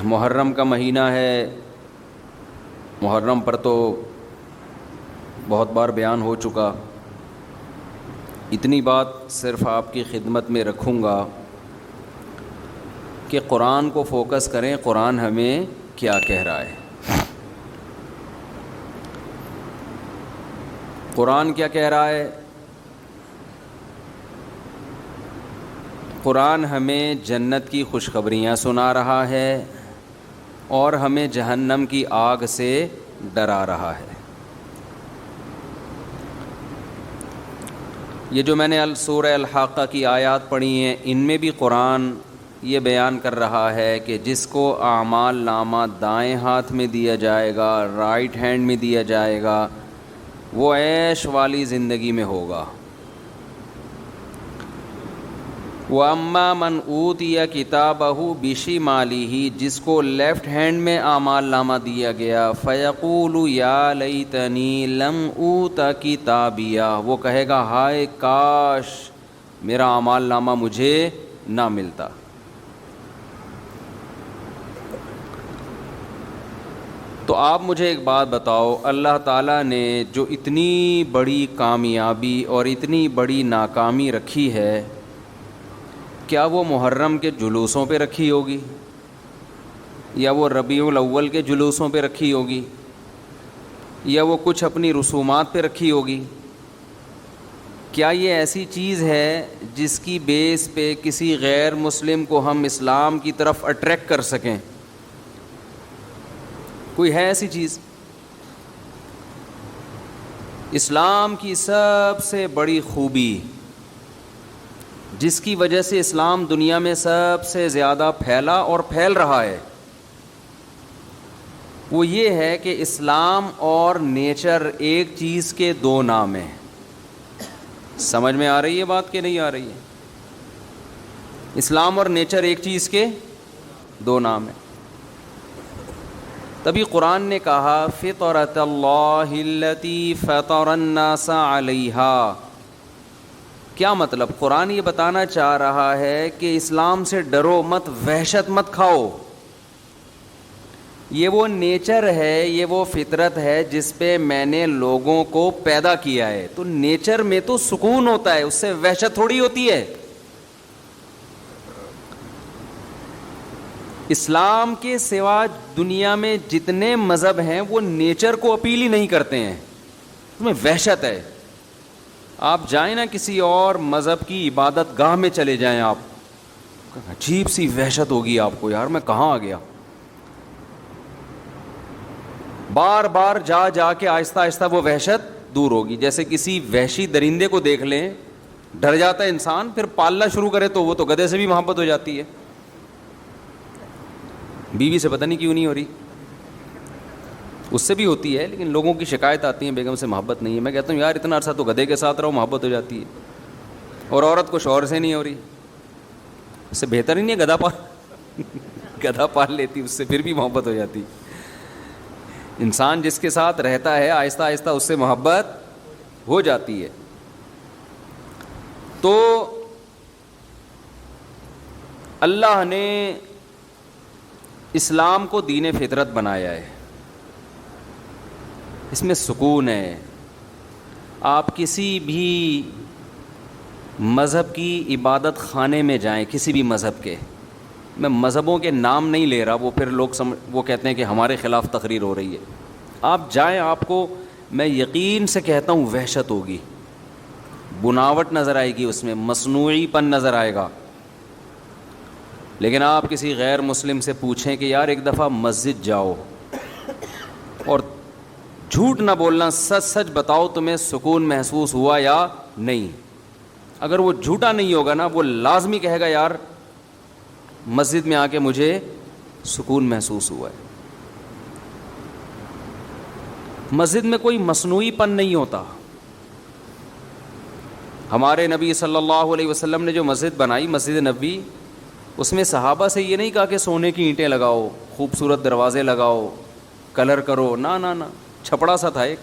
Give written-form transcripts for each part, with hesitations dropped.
محرم کا مہینہ ہے. محرم پر تو بہت بار بیان ہو چکا. اتنی بات صرف آپ کی خدمت میں رکھوں گا کہ قرآن کو فوکس کریں. قرآن ہمیں کیا کہہ رہا ہے؟ قرآن کیا کہہ رہا ہے؟ قرآن ہمیں جنت کی خوشخبریاں سنا رہا ہے اور ہمیں جہنم کی آگ سے ڈرا رہا ہے. یہ جو میں نے سورہ الحاقہ کی آیات پڑھی ہیں، ان میں بھی قرآن یہ بیان کر رہا ہے کہ جس کو اعمال نامہ دائیں ہاتھ میں دیا جائے گا، رائٹ ہینڈ میں دیا جائے گا، وہ عیش والی زندگی میں ہوگا. وَأَمَّا مَنْ أُوتِيَ كِتَابَهُ بِشِمَالِهِ، جس کو لیفٹ ہینڈ میں اعمال نامہ دیا گیا، فَيَقُولُ يَا لَيْتَنِي لَمْ أُوتَ كِتَابِيَهْ، وہ کہے گا ہائے کاش میرا اعمال نامہ مجھے نہ ملتا. تو آپ مجھے ایک بات بتاؤ، اللہ تعالیٰ نے جو اتنی بڑی کامیابی اور اتنی بڑی ناکامی رکھی ہے، کیا وہ محرم کے جلوسوں پہ رکھی ہوگی، یا وہ ربیع الاول کے جلوسوں پہ رکھی ہوگی، یا وہ کچھ اپنی رسومات پہ رکھی ہوگی؟ کیا یہ ایسی چیز ہے جس کی بیس پہ کسی غیر مسلم کو ہم اسلام کی طرف اٹریکٹ کر سکیں؟ کوئی ہے ایسی چیز؟ اسلام کی سب سے بڑی خوبی، جس کی وجہ سے اسلام دنیا میں سب سے زیادہ پھیلا اور پھیل رہا ہے، وہ یہ ہے کہ اسلام اور نیچر ایک چیز کے دو نام ہیں. سمجھ میں آ رہی ہے بات کہ نہیں آ رہی ہے؟ اسلام اور نیچر ایک چیز کے دو نام ہیں. تبھی قرآن نے کہا فطرۃ اللہ التی فطر الناس علیہا. کیا مطلب؟ قرآن یہ بتانا چاہ رہا ہے کہ اسلام سے ڈرو مت، وحشت مت کھاؤ. یہ وہ نیچر ہے، یہ وہ فطرت ہے جس پہ میں نے لوگوں کو پیدا کیا ہے. تو نیچر میں تو سکون ہوتا ہے، اس سے وحشت تھوڑی ہوتی ہے. اسلام کے سوا دنیا میں جتنے مذہب ہیں وہ نیچر کو اپیل ہی نہیں کرتے ہیں، اس میں وحشت ہے. آپ جائیں نا کسی اور مذہب کی عبادت گاہ میں چلے جائیں، آپ عجیب سی وحشت ہوگی آپ کو، یار میں کہاں آ گیا. بار بار جا جا کے آہستہ آہستہ وہ وحشت دور ہوگی. جیسے کسی وحشی درندے کو دیکھ لیں، ڈر جاتا ہے انسان، پھر پالنا شروع کرے تو وہ تو گدھے سے بھی محبت ہو جاتی ہے. بیوی سے پتہ نہیں کیوں نہیں ہو رہی، اس سے بھی ہوتی ہے، لیکن لوگوں کی شکایت آتی ہے بیگم سے محبت نہیں ہے. میں کہتا ہوں یار اتنا عرصہ تو گدھے کے ساتھ رہو، محبت ہو جاتی ہے. اور عورت کو شوہر سے نہیں ہو رہی، اس سے بہتر ہی نہیں ہے گدھا پال لیتی، اس سے پھر بھی محبت ہو جاتی. انسان جس کے ساتھ رہتا ہے آہستہ آہستہ اس سے محبت ہو جاتی ہے. تو اللہ نے اسلام کو دین فطرت بنایا ہے، اس میں سکون ہے. آپ کسی بھی مذہب کی عبادت خانے میں جائیں، کسی بھی مذہب کے، میں مذہبوں کے نام نہیں لے رہا، وہ پھر لوگ وہ کہتے ہیں کہ ہمارے خلاف تقریر ہو رہی ہے. آپ جائیں، آپ کو میں یقین سے کہتا ہوں وحشت ہوگی، بناوٹ نظر آئے گی، اس میں مصنوعی پن نظر آئے گا. لیکن آپ کسی غیر مسلم سے پوچھیں کہ یار ایک دفعہ مسجد جاؤ اور جھوٹ نہ بولنا، سچ سچ بتاؤ تمہیں سکون محسوس ہوا یا نہیں. اگر وہ جھوٹا نہیں ہوگا نا، وہ لازمی کہے گا یار مسجد میں آ کے مجھے سکون محسوس ہوا ہے. مسجد میں کوئی مصنوعی پن نہیں ہوتا. ہمارے نبی صلی اللہ علیہ وسلم نے جو مسجد بنائی، مسجد نبوی، اس میں صحابہ سے یہ نہیں کہا کہ سونے کی اینٹیں لگاؤ، خوبصورت دروازے لگاؤ، کلر کرو، نہ چھپڑا سا تھا ایک.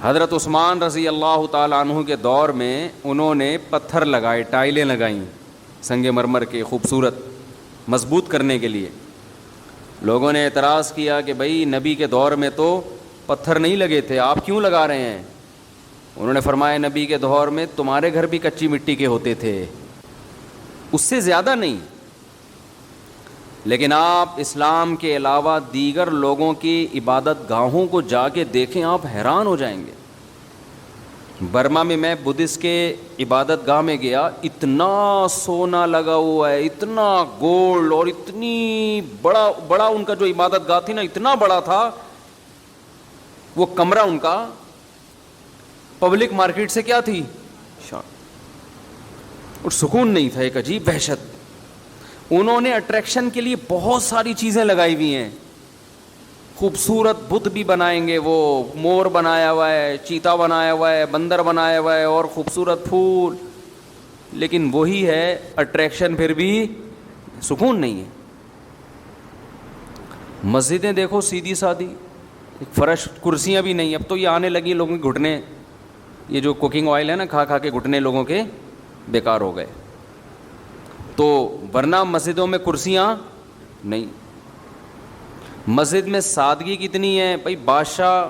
حضرت عثمان رضی اللہ تعالیٰ عنہ کے دور میں انہوں نے پتھر لگائے، ٹائلیں لگائیں سنگ مرمر کے خوبصورت. مضبوط کرنے کے لیے. لوگوں نے اعتراض کیا کہ بھائی نبی کے دور میں تو پتھر نہیں لگے تھے, آپ کیوں لگا رہے ہیں؟ انہوں نے فرمایا نبی کے دور میں تمہارے گھر بھی کچی مٹی کے ہوتے تھے, اس سے زیادہ نہیں, لیکن آپ اسلام کے علاوہ دیگر لوگوں کی عبادت گاہوں کو جا کے دیکھیں, آپ حیران ہو جائیں گے. برما میں بدھسٹ کے عبادت گاہ میں گیا, اتنا سونا لگا ہوا ہے, اتنا گولڈ, اور اتنی بڑا ان کا جو عبادت گاہ تھی نا, اتنا بڑا تھا وہ کمرہ ان کا, پبلک مارکیٹ سے کیا تھی اور سکون نہیں تھا, ایک عجیب وحشت. انہوں نے اٹریکشن کے لیے بہت ساری چیزیں لگائی ہوئی ہیں, خوبصورت بت بھی بنائیں گے, وہ مور بنایا ہوا ہے, چیتا بنایا ہوا ہے, بندر بنایا ہوا ہے, اور خوبصورت پھول, لیکن وہی ہے اٹریکشن, پھر بھی سکون نہیں ہے. مسجدیں دیکھو سیدھی سادھی, فرش, کرسیاں بھی نہیں. اب تو یہ آنے لگی لوگوں کے گھٹنے, یہ جو کوکنگ آئل ہے نا, کھا کھا کے گھٹنے لوگوں کے بیکار ہو گئے. تو ورنہ مسجدوں میں کرسیاں نہیں. مسجد میں سادگی کتنی ہے بھائی, بادشاہ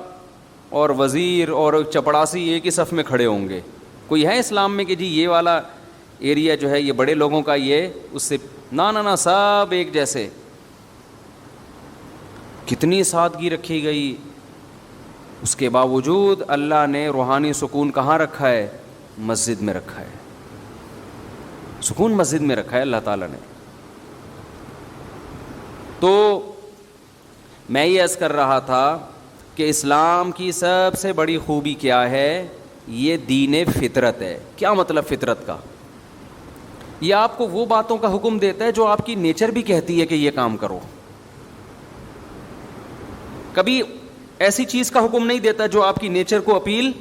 اور وزیر اور چپڑاسی ایک ہی صف میں کھڑے ہوں گے. کوئی ہے اسلام میں کہ جی یہ والا ایریا جو ہے یہ بڑے لوگوں کا, یہ اس سے نہ سب ایک جیسے. کتنی سادگی رکھی گئی. اس کے باوجود اللہ نے روحانی سکون کہاں رکھا ہے؟ مسجد میں رکھا ہے. سکون مسجد میں رکھا ہے اللہ تعالیٰ نے. تو میں یہ عرض کر رہا تھا کہ اسلام کی سب سے بڑی خوبی کیا ہے؟ یہ دین فطرت ہے. کیا مطلب فطرت کا؟ یہ آپ کو وہ باتوں کا حکم دیتا ہے جو آپ کی نیچر بھی کہتی ہے کہ یہ کام کرو. کبھی ایسی چیز کا حکم نہیں دیتا جو آپ کی نیچر کو اپیل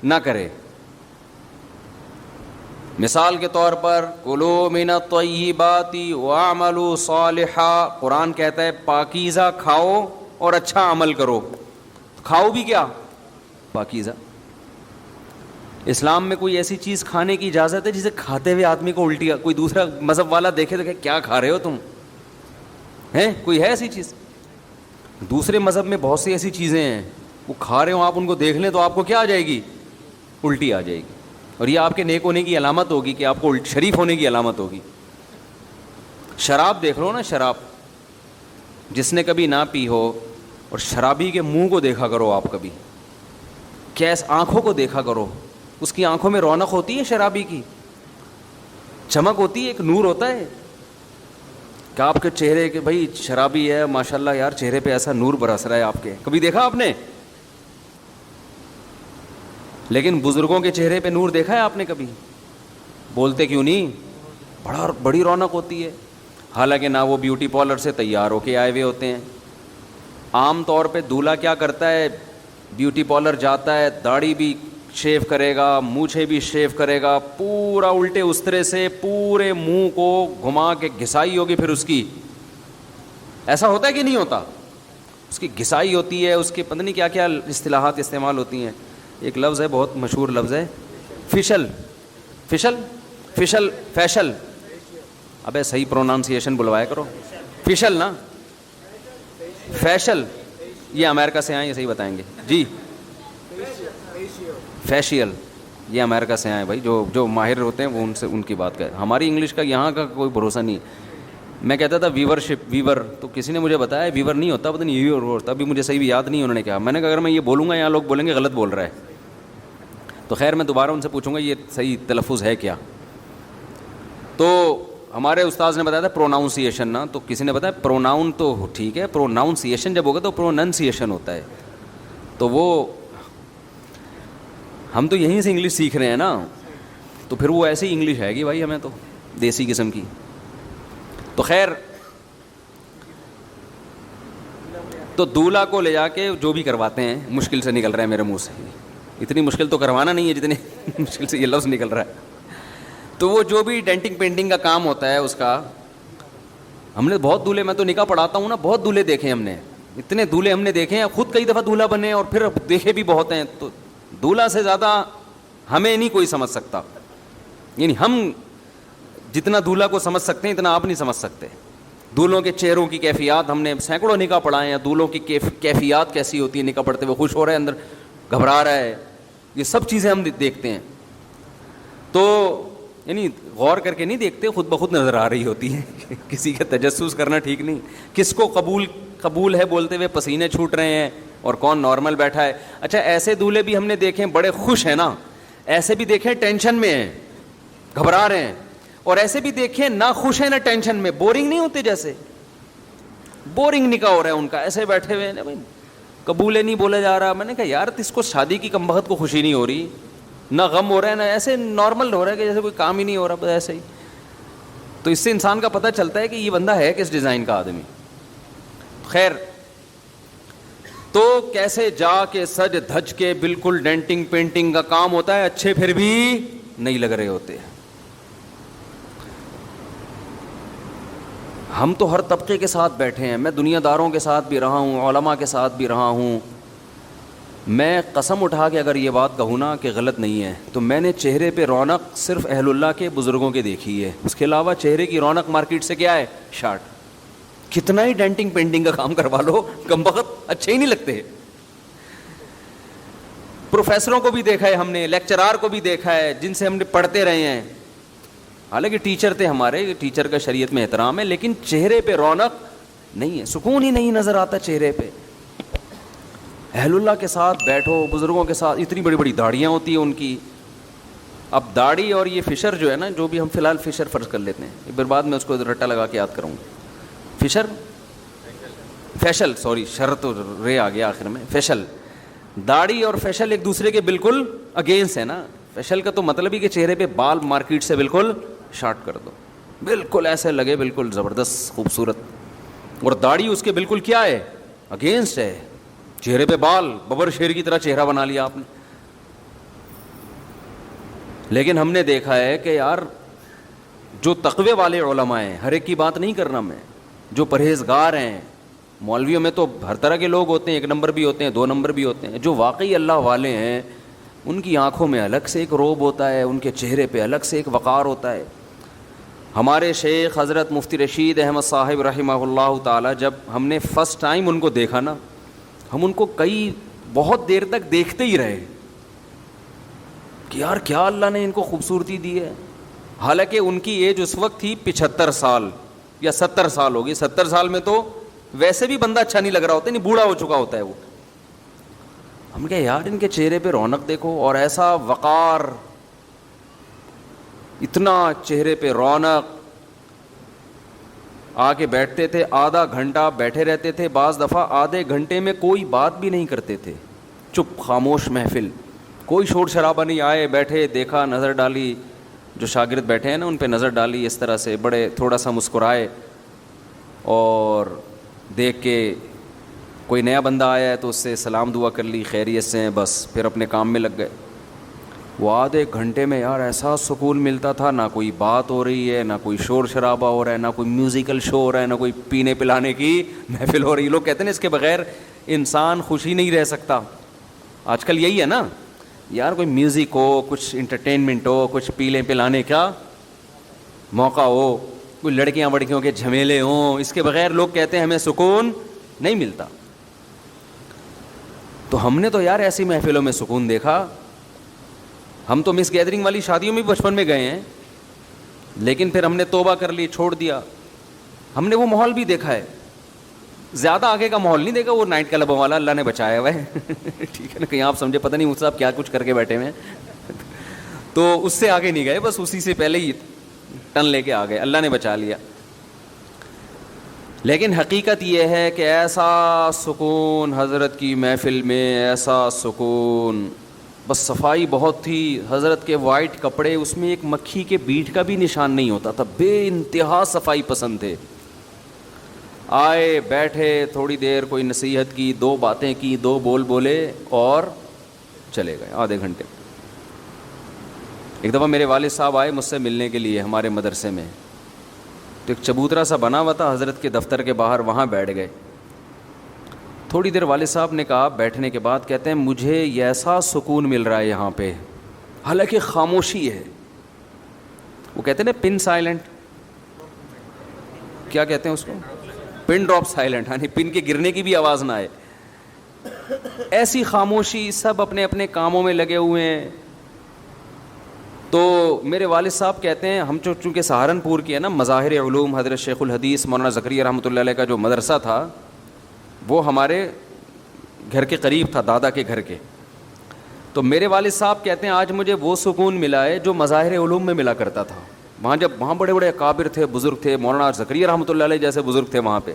نہ کرے. مثال کے طور پر کلوا من الطیبات واعملوا صالحا, قرآن کہتا ہے پاکیزہ کھاؤ اور اچھا عمل کرو. کھاؤ بھی کیا؟ پاکیزہ. اسلام میں کوئی ایسی چیز کھانے کی اجازت ہے جسے کھاتے ہوئے آدمی کو الٹی, کوئی دوسرا مذہب والا دیکھے تو کہ کیا کھا رہے ہو تم, ہیں کوئی ہے ایسی چیز؟ دوسرے مذہب میں بہت سی ایسی چیزیں ہیں, وہ کھا رہے ہوں, آپ ان کو دیکھ لیں تو آپ کو کیا آ جائے گی؟ الٹی آ جائے گی. اور یہ آپ کے نیک ہونے کی علامت ہوگی, کہ آپ کو شریف ہونے کی علامت ہوگی. شراب دیکھ لو نا, شراب جس نے کبھی نہ پی ہو, اور شرابی کے منہ کو دیکھا کرو آپ کبھی, کیس آنکھوں کو دیکھا کرو, اس کی آنکھوں میں رونق ہوتی ہے, شرابی کی چمک ہوتی ہے, ایک نور ہوتا ہے کہ آپ کے چہرے کے, بھائی شرابی ہے ماشاءاللہ یار, چہرے پہ ایسا نور برس رہا ہے آپ کے, کبھی دیکھا آپ نے؟ لیکن بزرگوں کے چہرے پہ نور دیکھا ہے آپ نے کبھی؟ بولتے کیوں نہیں؟ بڑی رونق ہوتی ہے. حالانکہ نہ وہ بیوٹی پارلر سے تیار ہو کے آئے ہوئے ہوتے ہیں. عام طور پہ دولہا کیا کرتا ہے؟ بیوٹی پارلر جاتا ہے, داڑھی بھی شیو کرے گا, مونچھیں بھی شیو کرے گا, پورا الٹے استرے سے پورے منہ کو گھما کے گھسائی ہوگی, پھر اس کی ایسا ہوتا ہے کہ نہیں ہوتا؟ اس کی گھسائی ہوتی ہے, اس کے پتہ نہیں کیا کیا اصطلاحات استعمال ہوتی ہیں. ایک لفظ ہے بہت مشہور لفظ ہے, فیشل. ابے صحیح پرونانسیشن بلوایا کرو. فیشل نا, فیشل. یہ امریکہ سے آئے, یہ صحیح بتائیں گے جی. فیشیل یہ امریکہ سے آئے بھائی, جو ماہر ہوتے ہیں وہ ان سے ان کی بات کریں. ہماری انگلش کا یہاں کا کوئی بھروسہ نہیں. میں کہتا تھا ویور, تو کسی نے مجھے بتایا ویور نہیں ہوتا, پتہ نہیں ویور ہوتا. ابھی مجھے صحیح بھی یاد نہیں انہوں نے کہا. میں نے کہا اگر میں یہ بولوں گا یہاں لوگ بولیں گے غلط بول رہا ہے, تو خیر میں دوبارہ ان سے پوچھوں گا یہ صحیح تلفظ ہے کیا. تو ہمارے استاذ نے بتایا تھا پروناؤنسیشن نا, تو کسی نے بتایا پروناؤن تو ٹھیک ہے, پروناؤنسیشن جب ہوگا تو پروننسیشن ہوتا ہے. تو وہ ہم تو یہیں سے انگلش سیکھ رہے ہیں نا, تو پھر وہ ایسی انگلش ہے گی بھائی ہمیں تو دیسی قسم کی. تو خیر, تو دولہا کو لے جا کے جو بھی کرواتے ہیں, مشکل سے نکل رہا ہے میرے منہ سے, اتنی مشکل تو کروانا نہیں ہے جتنی مشکل سے یہ لفظ نکل رہا ہے. تو وہ جو بھی ڈینٹنگ پینٹنگ کا کام ہوتا ہے اس کا, ہم نے بہت دولہے, میں تو نکاح پڑھاتا ہوں نا, بہت دولہے دیکھے ہم نے, اتنے دولہے ہم نے دیکھے ہیں, خود کئی دفعہ دولہا بنے اور پھر دیکھے بھی بہت ہیں. تو دولہا سے زیادہ ہمیں نہیں کوئی سمجھ سکتا, یعنی ہم جتنا دولہا کو سمجھ سکتے ہیں اتنا آپ نہیں سمجھ سکتے. دولہوں کے چہروں کی کیفیات، ہم نے سینکڑوں نکاح پڑھائے ہیں، دولہوں کی کیفیات کیسی ہوتی ہے، نکاح پڑھتے ہوئے خوش ہو رہا ہے، اندر گھبرا رہا ہے، یہ سب چیزیں ہم دیکھتے ہیں. تو یعنی غور کر کے نہیں دیکھتے، خود بخود نظر آ رہی ہوتی ہے. کسی کا تجسس کرنا ٹھیک نہیں. کس کو قبول ہے بولتے ہوئے پسینے چھوٹ رہے ہیں اور کون نارمل بیٹھا ہے. اچھا ایسے دولہے بھی ہم نے دیکھے بڑے خوش ہیں نا، ایسے بھی دیکھیں ٹینشن میں ہیں، گھبرا رہے ہیں، اور ایسے بھی دیکھیں نہ خوش ہیں نہ ٹینشن میں، بورنگ نہیں ہوتے، جیسے بورنگ نکاح ہو رہا ہے ان کا، ایسے بیٹھے ہوئے ہیں، قبول نہیں بولا جا رہا. میں نے کہا یار اس کو شادی کی کم بخت کو خوشی نہیں ہو رہی، نہ غم ہو رہا ہے، نہ ایسے نارمل ہو رہا ہے کہ جیسے کوئی کام ہی نہیں ہو رہا، بس ایسے ہی. تو اس سے انسان کا پتہ چلتا ہے کہ یہ بندہ ہے کس ڈیزائن کا آدمی. خیر، تو کیسے جا کے سج دھج کے بالکل ڈینٹنگ پینٹنگ کا کام ہوتا ہے، اچھے پھر بھی نہیں لگ رہے ہوتے. ہم تو ہر طبقے کے ساتھ بیٹھے ہیں، میں دنیا داروں کے ساتھ بھی رہا ہوں، علماء کے ساتھ بھی رہا ہوں. میں قسم اٹھا کے اگر یہ بات کہوں نا کہ غلط نہیں ہے، تو میں نے چہرے پہ رونق صرف اہل اللہ کے بزرگوں کے دیکھی ہے. اس کے علاوہ چہرے کی رونق مارکیٹ سے کیا ہے؟ شارٹ. کتنا ہی ڈینٹنگ پینٹنگ کا کام کروا لو، کم بخت اچھے ہی نہیں لگتے. پروفیسروں کو بھی دیکھا ہے ہم نے، لیکچرار کو بھی دیکھا ہے جن سے ہم نے پڑھتے رہے ہیں، حالانکہ ٹیچر تھے ہمارے، ٹیچر کا شریعت میں احترام ہے، لیکن چہرے پہ رونق نہیں ہے، سکون ہی نہیں نظر آتا چہرے پہ. اہل اللہ کے ساتھ بیٹھو، بزرگوں کے ساتھ، اتنی بڑی بڑی داڑھیاں ہوتی ہیں ان کی. اب داڑھی اور یہ فشر جو ہے نا، جو بھی ہم فی الحال فشر فرض کر لیتے ہیں، پھر بعد میں اس کو رٹا لگا کے یاد کروں گا. فیشل، سوری شر تو رے آ گیا آخر میں. فیشل، داڑھی اور فیشل ایک دوسرے کے بالکل اگینسٹ ہے نا. فیشل کا تو مطلب ہی کہ چہرے پہ بال مارکیٹ سے بالکل شارٹ کر دو، بالکل ایسے لگے بالکل زبردست خوبصورت. اور داڑھی اس کے بالکل کیا ہے؟ اگینسٹ ہے. چہرے پہ بال، ببر شیر کی طرح چہرہ بنا لیا آپ نے. لیکن ہم نے دیکھا ہے کہ یار جو تقوی والے علماء ہیں، ہر ایک کی بات نہیں کرنا میں، جو پرہیزگار ہیں، مولویوں میں تو ہر طرح کے لوگ ہوتے ہیں، ایک نمبر بھی ہوتے ہیں، دو نمبر بھی ہوتے ہیں، جو واقعی اللہ والے ہیں ان کی آنکھوں میں الگ سے ایک روب ہوتا ہے، ان کے چہرے پہ الگ سے ایک وقار ہوتا ہے. ہمارے شیخ حضرت مفتی رشید احمد صاحب رحمہ اللہ تعالی، جب ہم نے فرسٹ ٹائم ان کو دیکھا نا، ہم ان کو بہت دیر تک دیکھتے ہی رہے کہ یار کیا اللہ نے ان کو خوبصورتی دی ہے. حالانکہ ان کی ایج اس وقت تھی 75 سال یا 70 سال ہوگی. 70 سال میں تو ویسے بھی بندہ اچھا نہیں لگ رہا ہوتا، نہیں بوڑھا ہو چکا ہوتا ہے وہ. ہم کہا یار ان کے چہرے پہ رونق دیکھو، اور ایسا وقار، اتنا چہرے پہ رونق. آ کے بیٹھتے تھے، آدھا گھنٹہ بیٹھے رہتے تھے، بعض دفعہ آدھے گھنٹے میں کوئی بات بھی نہیں کرتے تھے، چپ خاموش محفل، کوئی شور شرابہ نہیں. آئے بیٹھے، دیکھا، نظر ڈالی، جو شاگرد بیٹھے ہیں نا ان پہ نظر ڈالی اس طرح سے، بڑے تھوڑا سا مسکرائے، اور دیکھ کے کوئی نیا بندہ آیا ہے تو اس سے سلام دعا کر لی، خیریت سے ہیں، بس پھر اپنے کام میں لگ گئے. وہ آدھے گھنٹے میں یار ایسا سکون ملتا تھا، نہ کوئی بات ہو رہی ہے، نہ کوئی شور شرابہ ہو رہا ہے، نہ کوئی میوزیکل شو ہو رہا ہے، نہ کوئی پینے پلانے کی محفل ہو رہی ہے. لوگ کہتے ہیں اس کے بغیر انسان خوشی نہیں رہ سکتا. آج کل یہی ہے نا یار، کوئی میوزک ہو، کچھ انٹرٹینمنٹ ہو، کچھ پینے پلانے کا موقع ہو، کوئی لڑکیاں وڑکیوں کے جھمیلے ہوں، اس کے بغیر لوگ کہتے ہیں ہمیں سکون نہیں ملتا. تو ہم نے تو یار ایسی محفلوں میں سکون دیکھا. ہم تو مس گیدرنگ والی شادیوں میں بچپن میں گئے ہیں، لیکن پھر ہم نے توبہ کر لی، چھوڑ دیا. ہم نے وہ ماحول بھی دیکھا ہے، زیادہ آگے کا ماحول نہیں دیکھا، وہ نائٹ کلبوں والا اللہ نے بچایا ہوا ہے. ٹھیک ہے نا، کہیں آپ سمجھے پتہ نہیں مجھ سے آپ کیا کچھ کر کے بیٹھے ہوئے ہیں. تو اس سے آگے نہیں گئے، بس اسی سے پہلے ہی ٹن لے کے آ گئے، اللہ نے بچا لیا. لیکن حقیقت یہ ہے کہ ایسا سکون حضرت کی محفل میں، ایسا سکون، بس صفائی بہت تھی. حضرت کے وائٹ کپڑے، اس میں ایک مکھی کے بیٹ کا بھی نشان نہیں ہوتا تھا، بے انتہا صفائی پسند تھے. آئے بیٹھے، تھوڑی دیر کوئی نصیحت کی، دو باتیں کی، دو بول بولے اور چلے گئے آدھے گھنٹے. ایک دفعہ میرے والد صاحب آئے مجھ سے ملنے کے لیے ہمارے مدرسے میں، تو ایک چبوترا سا بنا ہوا تھا حضرت کے دفتر کے باہر، وہاں بیٹھ گئے. تھوڑی دیر والد صاحب نے کہا، بیٹھنے کے بعد کہتے ہیں مجھے ایسا سکون مل رہا ہے یہاں پہ، حالانکہ خاموشی ہے. وہ کہتے ہیں نا پن سائلنٹ، کیا کہتے ہیں اس کو, پن ڈراپ سائلنٹ, یعنی پن کے گرنے کی بھی آواز نہ آئے. ایسی خاموشی, سب اپنے اپنے کاموں میں لگے ہوئے ہیں. تو میرے والد صاحب کہتے ہیں, ہم چونکہ سہارنپور کی ہے نا, مظاہر علوم حضرت شیخ الحدیث مولانا زکریا رحمۃ اللہ علیہ کا جو مدرسہ تھا وہ ہمارے گھر کے قریب تھا, دادا کے گھر کے. تو میرے والد صاحب کہتے ہیں آج مجھے وہ سکون ملا ہے جو مظاہر علوم میں ملا کرتا تھا. وہاں بڑے بڑے اکابر تھے, بزرگ تھے, مولانا زکریا رحمۃ اللہ علیہ جیسے بزرگ تھے وہاں پہ.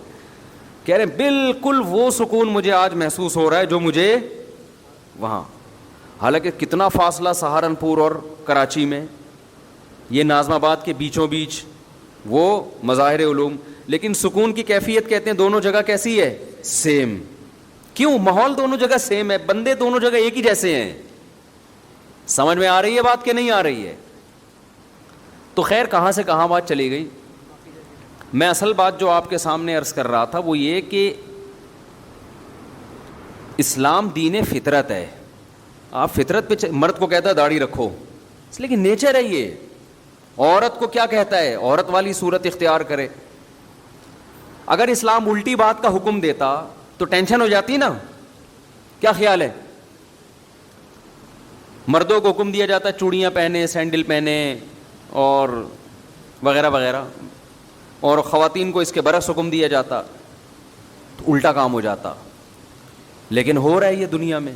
کہہ رہے ہیں بالکل وہ سکون مجھے آج محسوس ہو رہا ہے جو مجھے وہاں. حالانکہ کتنا فاصلہ سہارنپور اور کراچی میں, یہ ناظم آباد کے بیچوں بیچ وہ مظاہر علوم, لیکن سکون کی کیفیت کہتے ہیں دونوں جگہ کیسی ہے, سیم. کیوں؟ ماحول دونوں جگہ سیم ہے, بندے دونوں جگہ ایک ہی جیسے ہیں. سمجھ میں آ رہی ہے بات کہ نہیں آ رہی ہے؟ تو خیر کہاں سے کہاں بات چلی گئی. میں اصل بات جو آپ کے سامنے عرض کر رہا تھا وہ یہ کہ اسلام دین فطرت ہے. آپ فطرت پہ, مرد کو کہتا ہے داڑھی رکھو, اس لیے کہ نیچر ہے یہ. عورت کو کیا کہتا ہے, عورت والی صورت اختیار کرے. اگر اسلام الٹی بات کا حکم دیتا تو ٹینشن ہو جاتی نا. کیا خیال ہے؟ مردوں کو حکم دیا جاتا ہے چوڑیاں پہنے, سینڈل پہنے اور وغیرہ وغیرہ, اور خواتین کو اس کے برعکس حکم دیا جاتا تو الٹا کام ہو جاتا. لیکن ہو رہا ہے یہ دنیا میں.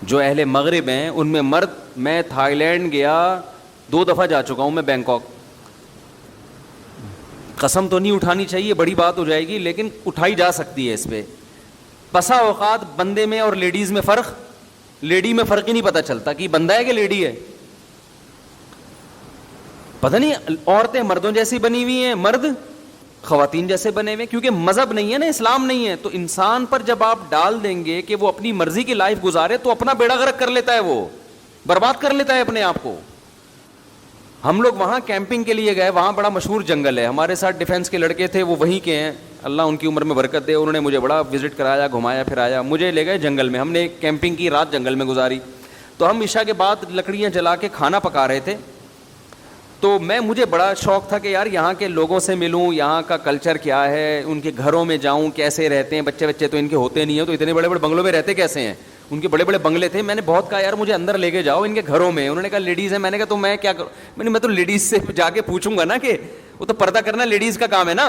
جو اہل مغرب ہیں ان میں مرد, میں تھائی لینڈ گیا 2 دفعہ جا چکا ہوں, میں بینکاک, قسم تو نہیں اٹھانی چاہیے, بڑی بات ہو جائے گی, لیکن اٹھائی جا سکتی ہے اس پہ. بسا اوقات بندے میں اور لیڈیز میں فرق, لیڈی میں فرق ہی نہیں پتہ چلتا کہ بندہ ہے کہ لیڈی ہے. پتہ نہیں عورتیں مردوں جیسی بنی ہوئی ہیں, مرد خواتین جیسے بنے ہوئے, کیونکہ مذہب نہیں ہے نا, اسلام نہیں ہے. تو انسان پر جب آپ ڈال دیں گے کہ وہ اپنی مرضی کی لائف گزارے تو اپنا بیڑا غرق کر لیتا ہے, وہ برباد کر لیتا ہے اپنے آپ کو. ہم لوگ وہاں کیمپنگ کے لیے گئے, وہاں بڑا مشہور جنگل ہے, ہمارے ساتھ ڈیفنس کے لڑکے تھے, وہ وہیں کے ہیں, اللہ ان کی عمر میں برکت دے. انہوں نے مجھے بڑا وزٹ کرایا, گھمایا پھرایا, مجھے لے گئے جنگل میں. ہم نے کیمپنگ کی, رات جنگل میں گزاری. تو ہم عشاء کے بعد لکڑیاں جلا کے کھانا پکا رہے تھے. تو مجھے بڑا شوق تھا کہ یار یہاں کے لوگوں سے ملوں, یہاں کا کلچر کیا ہے, ان کے گھروں میں جاؤں, کیسے رہتے ہیں. بچے تو ان کے ہوتے نہیں ہیں, تو اتنے بڑے بڑے بنگلوں میں رہتے کیسے ہیں. ان کے بڑے بڑے بنگلے تھے. میں نے بہت کہا یار مجھے اندر لے کے جاؤ ان کے گھروں میں. انہوں نے کہا لیڈیز ہیں. میں نے کہا تو میں کیا کروں, میں تو لیڈیز سے جا کے پوچھوں گا نا, کہ وہ تو پردہ کرنا لیڈیز کا کام ہے نا.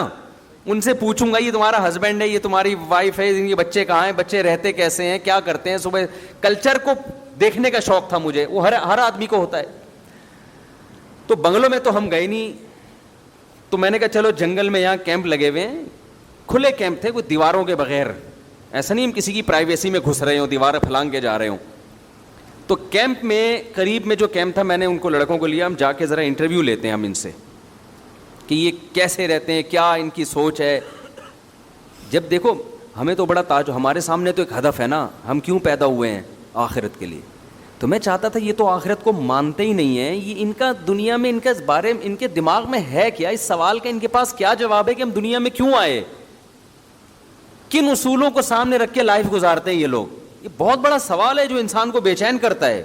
ان سے پوچھوں گا یہ تمہارا ہسبینڈ ہے, یہ تمہاری وائف ہے, ان کے بچے کہاں ہیں, بچے رہتے کیسے ہیں, کیا کرتے ہیں صبح. کلچر کو دیکھنے کا شوق تھا مجھے, وہ ہر آدمی کو ہوتا ہے. تو بنگلوں میں تو ہم گئے نہیں. تو میں نے کہا چلو جنگل میں, یہاں کیمپ لگے ہوئے ہیں, کھلے کیمپ تھے, کوئی دیواروں کے بغیر. ایسا نہیں ہم کسی کی پرائیویسی میں گھس رہے ہوں, دیواریں پھلانگ کے جا رہے ہوں. تو کیمپ میں قریب میں جو کیمپ تھا, میں نے ان کو لڑکوں کو لیا, ہم جا کے ذرا انٹرویو لیتے ہیں ہم ان سے کہ یہ کیسے رہتے ہیں, کیا ان کی سوچ ہے. جب دیکھو ہمیں تو بڑا ہمارے سامنے تو ایک ہدف ہے نا, ہم کیوں پیدا ہوئے ہیں, آخرت کے لیے. تو میں چاہتا تھا یہ تو آخرت کو مانتے ہی نہیں ہیں, یہ ان کا دنیا میں ان کے بارے میں ان کے دماغ میں ہے کیا, اس سوال کا ان کے پاس کیا جواب ہے کہ ہم دنیا میں کیوں آئے, کن اصولوں کو سامنے رکھ کے لائف گزارتے ہیں یہ لوگ. یہ بہت بڑا سوال ہے جو انسان کو بے چین کرتا ہے.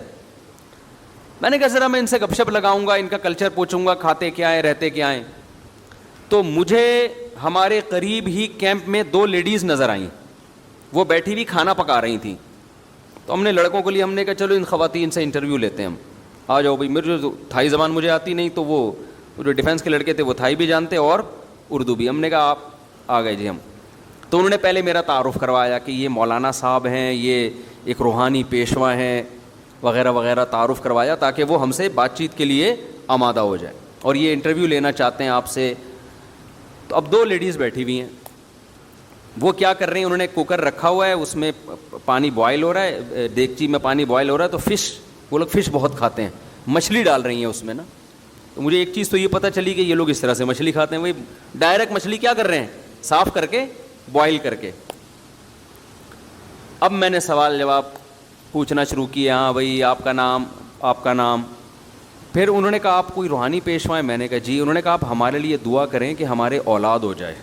میں نے کہا ذرا میں ان سے گپ شپ لگاؤں گا, ان کا کلچر پوچھوں گا, کھاتے کیا ہیں, رہتے کیا ہیں. تو مجھے ہمارے قریب ہی کیمپ میں 2 لیڈیز نظر آئیں, وہ بیٹھی ہوئی کھانا پکا رہی تھیں. تو ہم نے لڑکوں کو لیے, ہم نے کہا چلو ان خواتین سے انٹرویو لیتے ہیں, ہم آ جاؤ بھائی. میرے جو تھائی زبان مجھے آتی نہیں, تو وہ جو ڈیفینس کے لڑکے تھے وہ تھائی بھی جانتے اور اردو بھی. ہم نے کہا آپ آ گئے جی ہم. تو انہوں نے پہلے میرا تعارف کروایا کہ یہ مولانا صاحب ہیں, یہ ایک روحانی پیشوا ہیں, وغیرہ وغیرہ تعارف کروایا تاکہ وہ ہم سے بات چیت کے لیے آمادہ ہو جائے, اور یہ انٹرویو لینا چاہتے ہیں آپ سے. تو اب 2 لیڈیز بیٹھی ہوئی ہیں, وہ کیا کر رہی ہیں, انہوں نے کوکر رکھا ہوا ہے, اس میں پانی بوائل ہو رہا ہے, دیگچی میں پانی بوائل ہو رہا ہے. تو فش, وہ لوگ فش بہت کھاتے ہیں, مچھلی ڈال رہی ہیں اس میں نا. تو مجھے ایک چیز تو یہ پتہ چلی کہ یہ لوگ اس طرح سے مچھلی کھاتے ہیں. وہی ڈائریکٹ مچھلی کیا کر رہے ہیں, صاف کر کے بوائل کر کے. اب میں نے سوال جواب پوچھنا شروع کیا, ہاں بھائی آپ کا نام, آپ کا نام. پھر انہوں نے کہا آپ کوئی روحانی پیشوا ہیں, میں نے کہا جی. انہوں نے کہا آپ ہمارے لیے دعا کریں کہ ہمارے اولاد ہو جائے.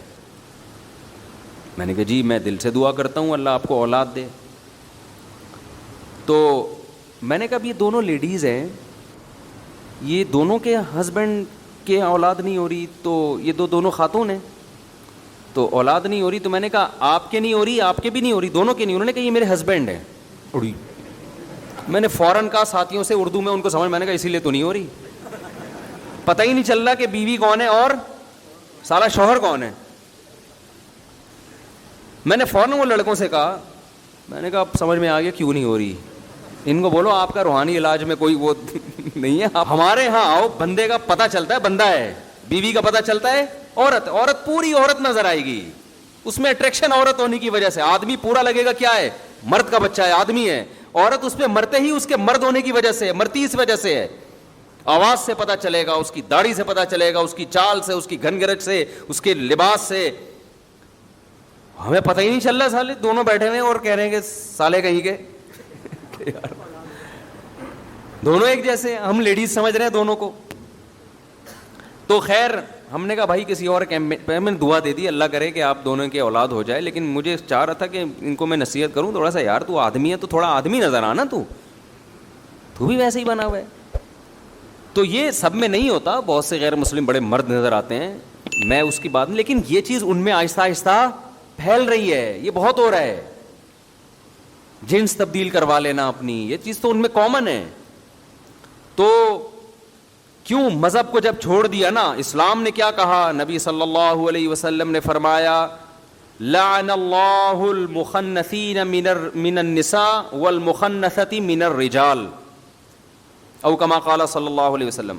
میں نے کہا جی میں دل سے دعا کرتا ہوں اللہ آپ کو اولاد دے. تو میں نے کہا اب یہ دونوں لیڈیز ہیں, یہ دونوں کے ہسبینڈ کہ اولاد نہیں ہو رہی, تو یہ دونوں خاتون ہیں, تو اولاد نہیں ہو رہی. تو میں نے کہا آپ کے نہیں ہو رہی, آپ کے بھی نہیں ہو رہی, دونوں کے نہیں. انہوں نے کہا یہ میرے ہسبینڈ ہیں. اڑی. میں نے فوراً کہا ساتھیوں سے اردو میں ان کو سمجھ, میں نے کہا اسی لیے تو نہیں ہو رہی, پتہ ہی نہیں چل رہا کہ بیوی کون ہے اور سارا شوہر کون ہے. میں نے فوراً وہ لڑکوں سے کہا, میں نے کہا اب سمجھ میں آ گیا کیوں نہیں ہو رہی. ان کو بولو آپ کا روحانی علاج میں کوئی وہ نہیں ہے, آپ ہمارے ہاں آؤ, بندے کا پتہ چلتا ہے بندہ ہے, بیوی کا پتہ چلتا ہے عورت. عورت پوری عورت نظر آئے گی, اس میں اٹریکشن عورت ہونے کی وجہ سے. آدمی پورا لگے گا کیا ہے, مرد کا بچہ ہے, آدمی ہے. عورت اس پہ مرتے ہی اس کے مرد ہونے کی وجہ سے, مرتی اس وجہ سے ہے. آواز سے پتہ چلے گا, اس کی داڑھی سے پتہ چلے گا, اس کی چال سے, اس کی گھن گرج سے, اس کے لباس سے. ہمیں پتہ ہی نہیں چل رہا, سالے دونوں بیٹھے ہوئے اور کہہ رہے ہیں کہ سالے کہیں کے دونوں ایک جیسے, ہم لیڈیز سمجھ رہے ہیں دونوں کو. تو خیر ہم نے کہا بھائی کسی اور کیمپ میں نے دعا دے دی, اللہ کرے کہ آپ دونوں کے اولاد ہو جائے. لیکن مجھے چاہ رہا تھا کہ ان کو میں نصیحت کروں تھوڑا سا, یار تو آدمی ہے تو تھوڑا آدمی نظر آنا, تو بھی ویسے ہی بنا ہوا ہے. تو یہ سب میں نہیں ہوتا, بہت سے غیر مسلم بڑے مرد نظر آتے ہیں, میں اس کی بات نہیں, لیکن یہ چیز ان میں آہستہ آہستہ پھیل رہی ہے, یہ بہت ہو رہا ہے. جنس تبدیل کروا لینا اپنی, یہ چیز تو ان میں کامن ہے. تو کیوں مذہب کو جب چھوڑ دیا نا, اسلام نے کیا کہا, نبی صلی اللہ علیہ وسلم نے فرمایا لعن اللہ المخنثین من النساء والمخنثۃ من الرجال, او کما قال صلی اللہ علیہ وسلم,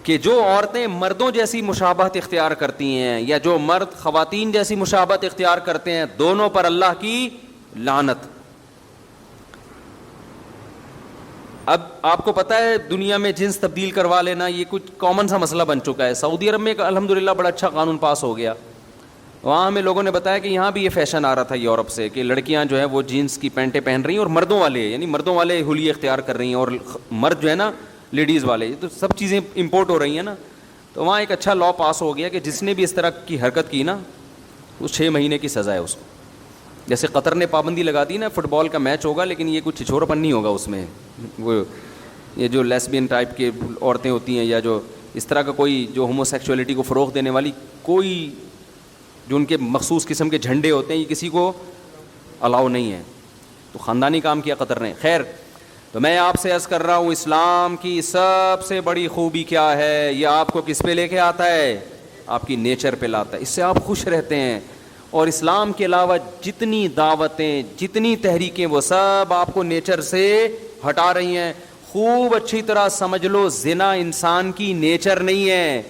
کہ جو عورتیں مردوں جیسی مشابہت اختیار کرتی ہیں یا جو مرد خواتین جیسی مشابہت اختیار کرتے ہیں, دونوں پر اللہ کی لعنت. اب آپ کو پتہ ہے دنیا میں جنس تبدیل کروا لینا یہ کچھ کامن سا مسئلہ بن چکا ہے. سعودی عرب میں الحمدللہ بڑا اچھا قانون پاس ہو گیا. وہاں ہمیں لوگوں نے بتایا کہ یہاں بھی یہ فیشن آ رہا تھا یورپ سے, کہ لڑکیاں جو ہیں وہ جینس کی پینٹیں پہن رہی ہیں اور مردوں والے, یعنی مردوں والے حلیے اختیار کر رہی ہیں, اور مرد جو ہے نا لیڈیز والے, تو سب چیزیں امپورٹ ہو رہی ہیں نا. تو وہاں ایک اچھا لا پاس ہو گیا کہ جس نے بھی اس طرح کی حرکت کی نا, اس 6 مہینے کی سزا ہے اس کو. جیسے قطر نے پابندی لگا دی نا, فٹ بال کا میچ ہوگا لیکن یہ کچھ چھچورپن نہیں ہوگا اس میں, وہ یہ جو لیسبین ٹائپ کے عورتیں ہوتی ہیں یا جو اس طرح کا کوئی جو ہومو سیکچولیٹی کو فروغ دینے والی کوئی جو ان کے مخصوص قسم کے جھنڈے ہوتے ہیں, یہ کسی کو الاؤ نہیں ہے. تو خاندانی کام کیا قطر نے. خیر, تو میں آپ سے عرض کر رہا ہوں اسلام کی سب سے بڑی خوبی کیا ہے, یہ آپ کو کس پہ لے کے آتا ہے, آپ کی نیچر پہ لاتا ہے, اس سے آپ خوش رہتے ہیں. اور اسلام کے علاوہ جتنی دعوتیں جتنی تحریکیں وہ سب آپ کو نیچر سے ہٹا رہی ہیں. خوب اچھی طرح سمجھ لو, زنا انسان کی نیچر نہیں ہے,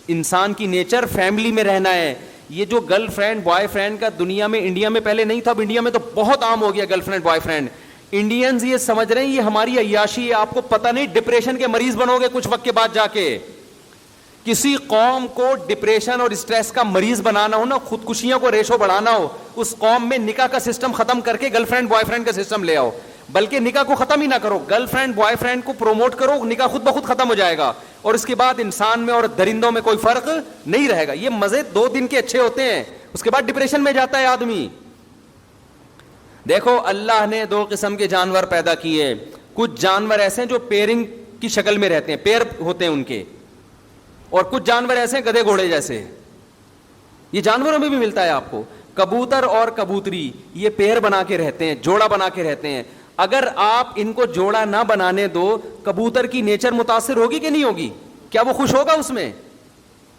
انسان کی نیچر فیملی میں رہنا ہے. یہ جو گرل فرینڈ بوائے فرینڈ کا دنیا میں, انڈیا میں پہلے نہیں تھا, اب انڈیا میں تو بہت عام ہو گیا girl friend boy friend. Indians یہ سمجھ رہے ہیں یہ ہماری عیاشی ہے, آپ کو پتہ نہیں ڈپریشن کے مریض بنو گے کچھ وقت کے بعد جا کے. کسی قوم کو ڈپریشن اور اسٹریس کا مریض بنانا ہو نا, خودکشیوں کو ریشو بڑھانا ہو, اس قوم میں نکاح کا سسٹم ختم کر کے گرل فرینڈ بوائے فرینڈ کا سسٹم لے آؤ. بلکہ نکاح کو ختم ہی نہ کرو, گرل فرینڈ بوائے فرینڈ کو پروموٹ کرو, نکاح خود بخود ختم ہو جائے گا, اور اس کے بعد انسان میں اور درندوں میں کوئی فرق نہیں رہے گا. یہ مزے 2 دن کے اچھے ہوتے ہیں, اس کے بعد ڈپریشن میں جاتا ہے آدمی. دیکھو اللہ نے 2 قسم کے جانور پیدا کیے. کچھ جانور ایسے ہیں جو پیرنگ کی شکل میں رہتے ہیں, پیر ہوتے ہیں ان کے, اور کچھ جانور ایسے ہیں گدھے گھوڑے جیسے. یہ جانوروں میں بھی ملتا ہے آپ کو. کبوتر اور کبوتری یہ پیر بنا کے رہتے ہیں, جوڑا بنا کے رہتے ہیں. اگر آپ ان کو جوڑا نہ بنانے دو, کبوتر کی نیچر متاثر ہوگی کہ نہیں ہوگی؟ کیا وہ خوش ہوگا اس میں؟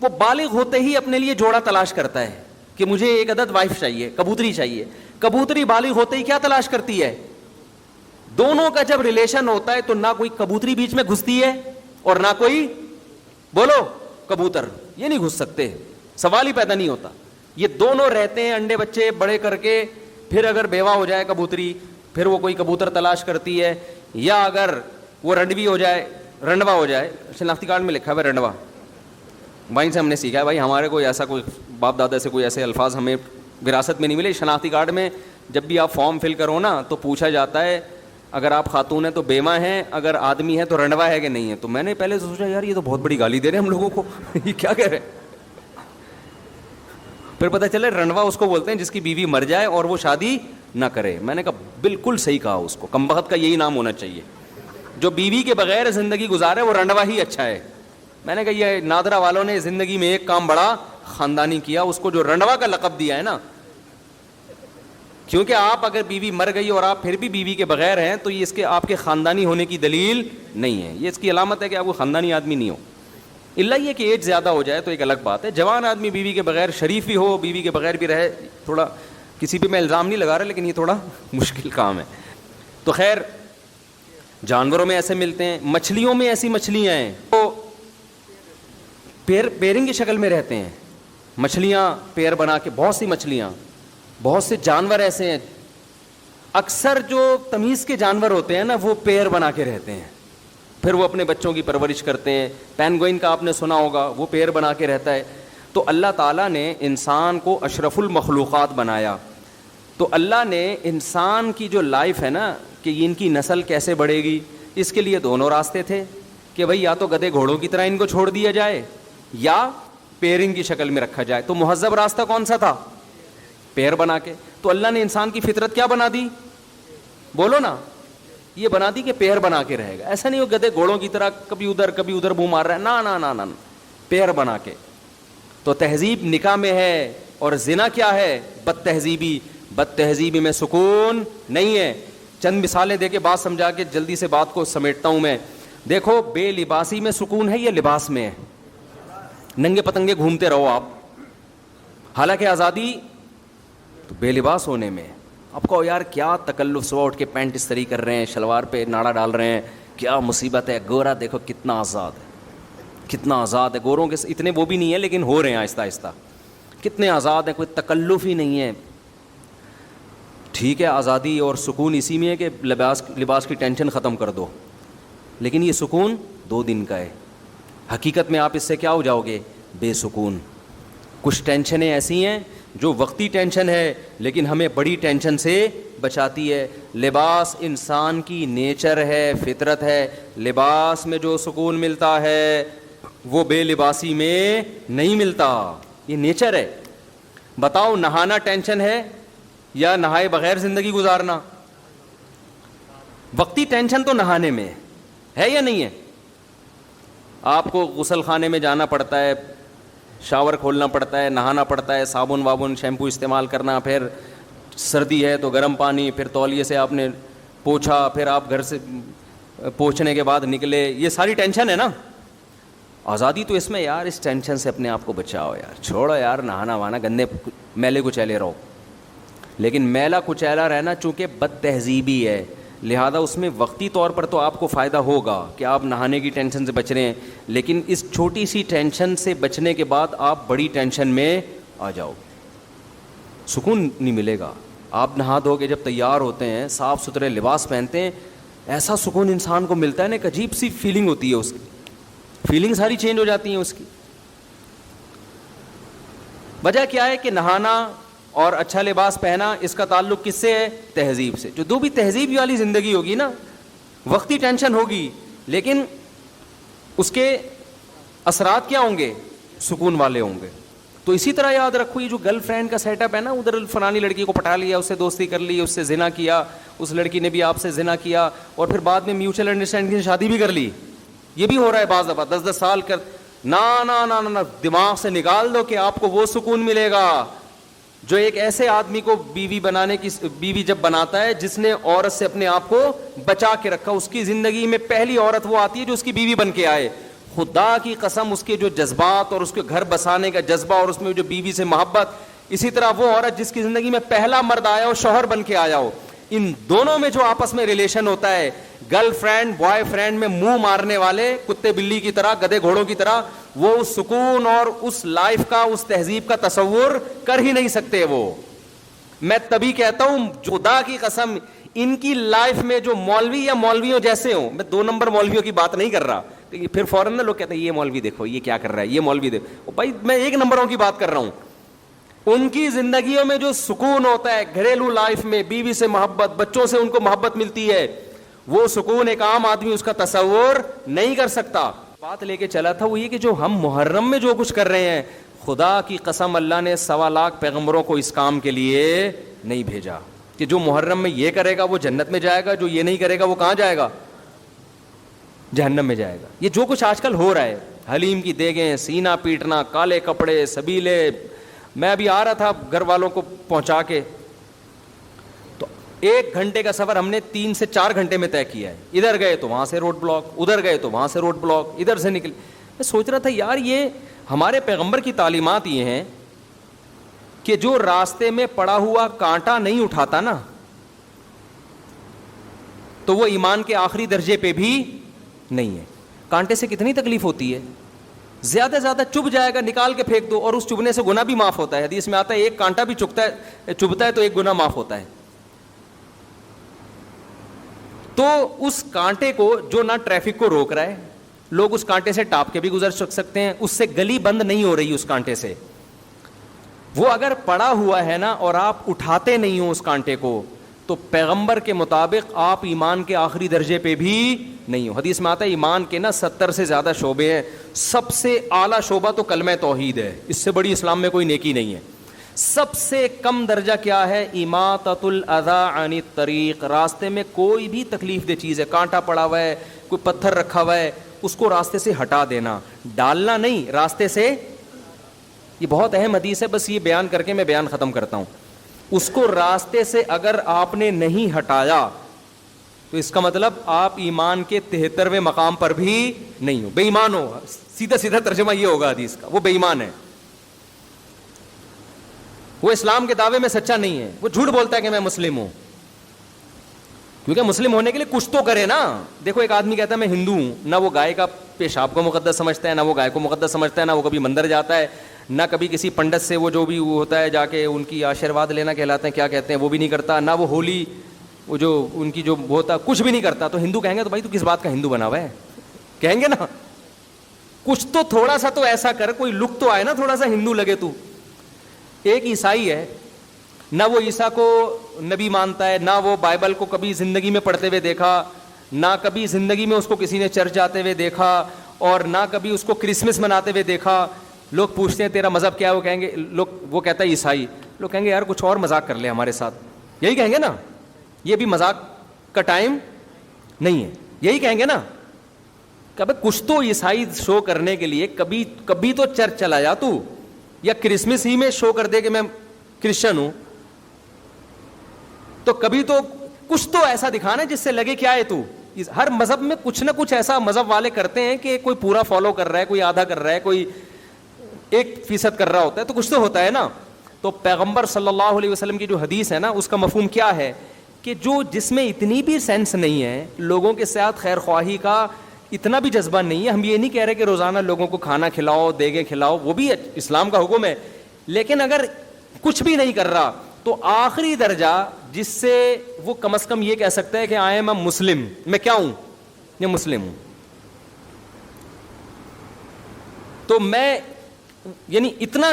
وہ بالغ ہوتے ہی اپنے لیے جوڑا تلاش کرتا ہے کہ مجھے ایک عدد وائف چاہیے, کبوتری چاہیے. کبوتری بالغ ہوتے ہی کیا تلاش کرتی ہے؟ دونوں کا جب ریلیشن ہوتا ہے تو نہ کوئی کبوتری بیچ میں گھستی ہے اور نہ کوئی, بولو, کبوتر. یہ نہیں گھس سکتے, سوال ہی پیدا نہیں ہوتا. یہ دونوں رہتے ہیں انڈے بچے بڑے کر کے, پھر اگر بیوہ ہو جائے کبوتری پھر وہ کوئی کبوتر تلاش کرتی ہے, یا اگر وہ رنڈوی ہو جائے, رنڈوا ہو جائے. شناختی کارڈ میں لکھا ہے رنڈوا, وہیں سے ہم نے سیکھا ہے بھائی, ہمارے کوئی ایسا کوئی باپ دادا سے کوئی ایسے الفاظ ہمیں وراثت میں نہیں ملے. شناختی کارڈ میں جب بھی آپ فارم فل کرو نا تو پوچھا جاتا ہے اگر آپ خاتون ہیں تو بیمہ ہیں, اگر آدمی ہے تو رنڈوا ہے کہ نہیں ہے. تو میں نے پہلے سوچا یار یہ تو بہت بڑی گالی دے رہے ہیں ہم لوگوں کو, یہ کیا کہہ رہے ہیں. پھر پتہ چلے رنڈوا اس کو بولتے ہیں جس کی بیوی مر جائے اور وہ شادی نہ کرے. میں نے کہا بالکل صحیح کہا, اس کو کمبخت کا یہی نام ہونا چاہیے. جو بیوی کے بغیر زندگی گزارے وہ رنڈوا ہی اچھا ہے. میں نے کہا یہ نادرا والوں نے زندگی میں ایک کام بڑا خاندانی کیا, اس کو جو رنڈوا کا لقب دیا ہے نا, کیونکہ آپ اگر بیوی مر گئی اور آپ پھر بھی بیوی کے بغیر ہیں تو یہ اس کے آپ کے خاندانی ہونے کی دلیل نہیں ہے, یہ اس کی علامت ہے کہ آپ کو خاندانی آدمی نہیں ہو. اللہ یہ کہ ایج زیادہ ہو جائے تو ایک الگ بات ہے, جوان آدمی بیوی کے بغیر شریف بھی ہو, بیوی کے بغیر بھی رہے, تھوڑا کسی پہ میں الزام نہیں لگا رہا لیکن یہ تھوڑا مشکل کام ہے. تو خیر جانوروں میں ایسے ملتے ہیں, مچھلیوں میں ایسی مچھلیاں ہیں تو پیرنگ کی شکل میں رہتے ہیں, مچھلیاں پیر بنا کے, بہت سی مچھلیاں, بہت سے جانور ایسے ہیں. اکثر جو تمیز کے جانور ہوتے ہیں نا وہ پیر بنا کے رہتے ہیں, پھر وہ اپنے بچوں کی پرورش کرتے ہیں. پینگوئن کا آپ نے سنا ہوگا, وہ پیر بنا کے رہتا ہے. تو اللہ تعالیٰ نے انسان کو اشرف المخلوقات بنایا, تو اللہ نے انسان کی جو لائف ہے نا کہ ان کی نسل کیسے بڑھے گی, اس کے لیے دونوں راستے تھے کہ بھئی یا تو گدھے گھوڑوں کی طرح ان کو چھوڑ دیا جائے یا پیرنگ کی شکل میں رکھا جائے. تو مہذب راستہ کون سا تھا؟ پیر بنا کے. تو اللہ نے انسان کی فطرت کیا بنا دی؟ بولو نا, یہ بنا دی کہ پیر بنا کے رہے گا. ایسا نہیں ہو گدھے گھوڑوں کی طرح کبھی ادھر منہ مار رہا ہے, نا نا نا نا, پیر بنا کے. تو تہذیب نکاح میں ہے, اور زنا کیا ہے؟ بد تہذیبی. بد تہذیبی میں سکون نہیں ہے. چند مثالیں دے کے بات سمجھا کے جلدی سے بات کو سمیٹتا ہوں میں. دیکھو, بے لباسی میں سکون ہے یا لباس میں ہے؟ ننگے پتنگے گھومتے رہو آپ, حالانکہ آزادی تو بے لباس ہونے میں. آپ کو یار کیا تکلف, صبح اٹھ کے پینٹ استری کر رہے ہیں, شلوار پہ ناڑا ڈال رہے ہیں, کیا مصیبت ہے. گورا دیکھو کتنا آزاد ہے, کتنا آزاد ہے. گوروں کے اتنے وہ بھی نہیں ہے لیکن ہو رہے ہیں آہستہ آہستہ, کتنے آزاد ہیں, کوئی تکلف ہی نہیں ہے. ٹھیک ہے, آزادی اور سکون اسی میں ہے کہ لباس کی ٹینشن ختم کر دو, لیکن یہ سکون 2 دن کا ہے. حقیقت میں آپ اس سے کیا ہو جاؤ گے؟ بے سکون. کچھ ٹینشنیں ایسی ہیں جو وقتی ٹینشن ہے لیکن ہمیں بڑی ٹینشن سے بچاتی ہے. لباس انسان کی نیچر ہے, فطرت ہے. لباس میں جو سکون ملتا ہے وہ بے لباسی میں نہیں ملتا, یہ نیچر ہے. بتاؤ, نہانا ٹینشن ہے یا نہائے بغیر زندگی گزارنا؟ وقتی ٹینشن تو نہانے میں ہے یا نہیں ہے؟ آپ کو غسل خانے میں جانا پڑتا ہے, شاور کھولنا پڑتا ہے, نہانا پڑتا ہے, صابن وابن شیمپو استعمال کرنا, پھر سردی ہے تو گرم پانی, پھر تولیے سے آپ نے پوچھا, پھر آپ گھر سے پوچھنے کے بعد نکلے, یہ ساری ٹینشن ہے نا. آزادی تو اس میں یار, اس ٹینشن سے اپنے آپ کو بچاؤ یار, چھوڑو یار نہانا وہانا, گندے میلے کچیلے رہو. لیکن میلا کچیلا رہنا چونکہ بد تہذیبی ہے, لہذا اس میں وقتی طور پر تو آپ کو فائدہ ہوگا کہ آپ نہانے کی ٹینشن سے بچ رہے ہیں, لیکن اس چھوٹی سی ٹینشن سے بچنے کے بعد آپ بڑی ٹینشن میں آ جاؤ, سکون نہیں ملے گا. آپ نہا دھو کے جب تیار ہوتے ہیں, صاف ستھرے لباس پہنتے ہیں, ایسا سکون انسان کو ملتا ہے نا, ایک عجیب سی فیلنگ ہوتی ہے, اس کی فیلنگ ساری چینج ہو جاتی ہیں اس کی. وجہ کیا ہے کہ نہانا اور اچھا لباس پہنا, اس کا تعلق کس سے ہے؟ تہذیب سے. جو بھی تہذیب والی زندگی ہوگی نا, وقتی ٹینشن ہوگی لیکن اس کے اثرات کیا ہوں گے؟ سکون والے ہوں گے. تو اسی طرح یاد رکھو, یہ جو گرل فرینڈ کا سیٹ اپ ہے نا, ادھر فلانی لڑکی کو پٹا لیا, اس سے دوستی کر لی, اس سے زنا کیا, اس لڑکی نے بھی آپ سے زنا کیا, اور پھر بعد میں میوچل انڈرسٹینڈنگ سے شادی بھی کر لی. یہ بھی ہو رہا ہے بعض دفعہ, 10 سال کر. نا دماغ سے نکال دو کہ آپ کو وہ سکون ملے گا جو ایک ایسے آدمی کو بیوی جب بناتا ہے جس نے عورت سے اپنے آپ کو بچا کے رکھا. اس کی زندگی میں پہلی عورت وہ آتی ہے جو اس کی بیوی بن کے آئے. خدا کی قسم, اس کے جو جذبات اور اس کے گھر بسانے کا جذبہ اور اس میں جو بیوی سے محبت, اسی طرح وہ عورت جس کی زندگی میں پہلا مرد آیا ہو, شوہر بن کے آیا ہو, ان دونوں میں جو آپس میں ریلیشن ہوتا ہے, گرل فرینڈ بوائے فرینڈ میں منہ مارنے والے کتے بلی کی طرح, گدھے گھوڑوں کی طرح, وہ اس سکون اور اس لائف کا, اس تہذیب کا تصور کر ہی نہیں سکتے. وہ میں تبھی کہتا ہوں خدا کی قسم, ان کی لائف میں جو مولوی یا مولویوں جیسے ہوں, میں 2 نمبر مولویوں کی بات نہیں کر رہا, پھر فوراً لوگ کہتے ہیں یہ مولوی دیکھو یہ کیا کر رہا ہے, یہ مولوی دیکھو. بھائی میں 1 نمبروں کی بات کر رہا ہوں. ان کی زندگیوں میں جو سکون ہوتا ہے گھریلو لائف میں, بیوی سے محبت, بچوں سے ان کو محبت ملتی ہے, وہ سکون ایک عام آدمی اس کا تصور نہیں کر سکتا. بات لے کے چلا تھا وہ یہ کہ جو ہم محرم میں جو کچھ کر رہے ہیں, خدا کی قسم اللہ نے 1.25 لاکھ پیغمبروں کو اس کام کے لیے نہیں بھیجا کہ جو محرم میں یہ کرے گا وہ جنت میں جائے گا, جو یہ نہیں کرے گا وہ کہاں جائے گا؟ جہنم میں جائے گا. یہ جو کچھ آج کل ہو رہا ہے حلیم کی دیگیں, سینہ پیٹنا, کالے کپڑے, سبیلے. میں ابھی آ رہا تھا گھر والوں کو پہنچا کے, تو 1 گھنٹے کا سفر ہم نے 3 سے 4 گھنٹے میں طے کیا ہے. ادھر گئے تو وہاں سے روڈ بلاک, ادھر گئے تو وہاں سے روڈ بلاک, ادھر سے نکلے. میں سوچ رہا تھا یار یہ ہمارے پیغمبر کی تعلیمات یہ ہیں کہ جو راستے میں پڑا ہوا کانٹا نہیں اٹھاتا نا, تو وہ ایمان کے آخری درجے پہ بھی نہیں ہے. کانٹے سے کتنی تکلیف ہوتی ہے, زیادہ سے زیادہ چبھ جائے گا, نکال کے پھینک دو, اور اس چبھنے سے گناہ بھی معاف ہوتا ہے. حدیث میں آتا ہے ایک کانٹا بھی چبھتا ہے تو ایک گناہ معاف ہوتا ہے. تو اس کانٹے کو جو نہ ٹریفک کو روک رہا ہے, لوگ اس کانٹے سے ٹاپ کے بھی گزر سکتے ہیں, اس سے گلی بند نہیں ہو رہی اس کانٹے سے. وہ اگر پڑا ہوا ہے نا اور آپ اٹھاتے نہیں ہو اس کانٹے کو, تو پیغمبر کے مطابق آپ ایمان کے آخری درجے پہ بھی نہیں ہو. حدیث میں آتا ہے ایمان کے نا 70 سے زیادہ شعبے ہیں, سب سے اعلیٰ شعبہ تو کلمہ توحید ہے, اس سے بڑی اسلام میں کوئی نیکی نہیں ہے. سب سے کم درجہ کیا ہے؟ اماطۃ الاذی عن الطریق, راستے میں کوئی بھی تکلیف دہ چیز ہے, کانٹا پڑا ہوا ہے, کوئی پتھر رکھا ہوا ہے, اس کو راستے سے ہٹا دینا, ڈالنا نہیں, راستے سے. یہ بہت اہم حدیث ہے, بس یہ بیان کر کے میں بیان ختم کرتا ہوں. اس کو راستے سے اگر آپ نے نہیں ہٹایا تو اس کا مطلب آپ ایمان کے 73ویں مقام پر بھی نہیں ہو, بے ایمان ہو. سیدھا سیدھا ترجمہ یہ ہوگا حدیث کا, وہ بے ایمان ہے, وہ اسلام کے دعوے میں سچا نہیں ہے, وہ جھوٹ بولتا ہے کہ میں مسلم ہوں. کیونکہ مسلم ہونے کے لیے کچھ تو کرے نا. دیکھو ایک آدمی کہتا ہے میں ہندو ہوں, نہ وہ گائے کا پیشاب کو مقدس سمجھتا ہے, نہ وہ گائے کو مقدس سمجھتا ہے, نہ وہ کبھی مندر جاتا ہے, نہ کبھی کسی پنڈت سے وہ جو بھی ہوتا ہے جا کے ان کی آشیرواد لینا کہلاتے ہیں, کیا کہتے ہیں, وہ بھی نہیں کرتا, نہ وہ ہولی وہ جو ان کی جو ہوتا, کچھ بھی نہیں کرتا. تو ہندو کہیں گے تو بھائی تو کس بات کا ہندو بنا ہوا ہے, کہیں گے نا. کچھ تو تھوڑا سا تو ایسا کر, کوئی لک تو آئے نا, تھوڑا سا ہندو لگے تو. ایک عیسائی ہے, نہ وہ عیسیٰ کو نبی مانتا ہے, نہ وہ بائبل کو کبھی زندگی میں پڑھتے ہوئے دیکھا, نہ کبھی زندگی میں اس کو کسی نے چرچ جاتے ہوئے دیکھا, اور نہ کبھی اس کو کرسمس مناتے ہوئے دیکھا. لوگ پوچھتے ہیں تیرا مذہب کیا ہے, وہ کہیں گے, وہ کہتا ہے عیسائی. لوگ کہیں گے یار کچھ اور مذاق کر لے ہمارے ساتھ, یہی کہیں گے نا, یہ بھی مذاق کا ٹائم نہیں ہے, یہی کہیں گے نا. کہ بھائی کچھ تو عیسائی شو کرنے کے لیے کبھی تو چرچ چلا جا تو, یا کرسمس ہی میں شو کر دے کہ میں کرسچن ہوں, تو کبھی تو کچھ تو ایسا دکھانا جس سے لگے کیا ہے تو. ہر مذہب میں کچھ نہ کچھ ایسا مذہب والے کرتے ہیں کہ کوئی پورا فالو کر رہا ہے, کوئی آدھا کر رہا ہے, کوئی 1% کر رہا ہوتا ہے, تو کچھ تو ہوتا ہے نا. تو پیغمبر صلی اللہ علیہ وسلم کی جو حدیث ہے نا, اس کا مفہوم کیا ہے کہ جس میں اتنی بھی سینس نہیں ہے, لوگوں کے ساتھ خیر خواہی کا اتنا بھی جذبہ نہیں ہے. ہم یہ نہیں کہہ رہے کہ روزانہ لوگوں کو کھانا کھلاؤ, دیگیں کھلاؤ, وہ بھی اسلام کا حکم ہے, لیکن اگر کچھ بھی نہیں کر رہا تو آخری درجہ جس سے وہ کم از کم یہ کہہ سکتا ہے کہ آئی ایم اے مسلم, میں کیا ہوں, یہ مسلم ہوں. تو میں یعنی اتنا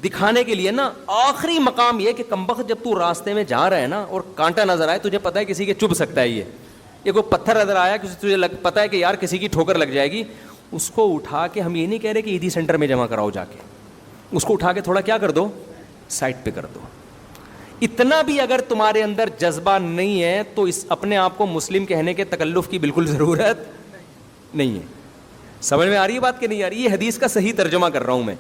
دکھانے کے لیے نا, آخری مقام یہ کہ کمبخت جب تو راستے میں جا رہا ہے نا اور کانٹا نظر آئے, تجھے پتا ہے کسی کے چبھ سکتا ہے, یہ کوئی پتھر نظر آیا تجھے پتا ہے کہ یار کسی کی ٹھوکر لگ جائے گی, اس کو اٹھا کے, ہم یہ نہیں کہہ رہے کہ عیدی سینٹر میں جمع کراؤ جا کے, اس کو اٹھا کے تھوڑا کیا کر دو, سائڈ پہ کر دو. اتنا بھی اگر تمہارے اندر جذبہ نہیں ہے تو اس اپنے آپ کو مسلم کہنے کے تکلف کی بالکل ضرورت نہیں ہے. سمجھ میں آ رہی ہے بات کہ نہیں آ رہی؟ یہ حدیث کا صحیح ترجمہ کر رہا ہوں میں,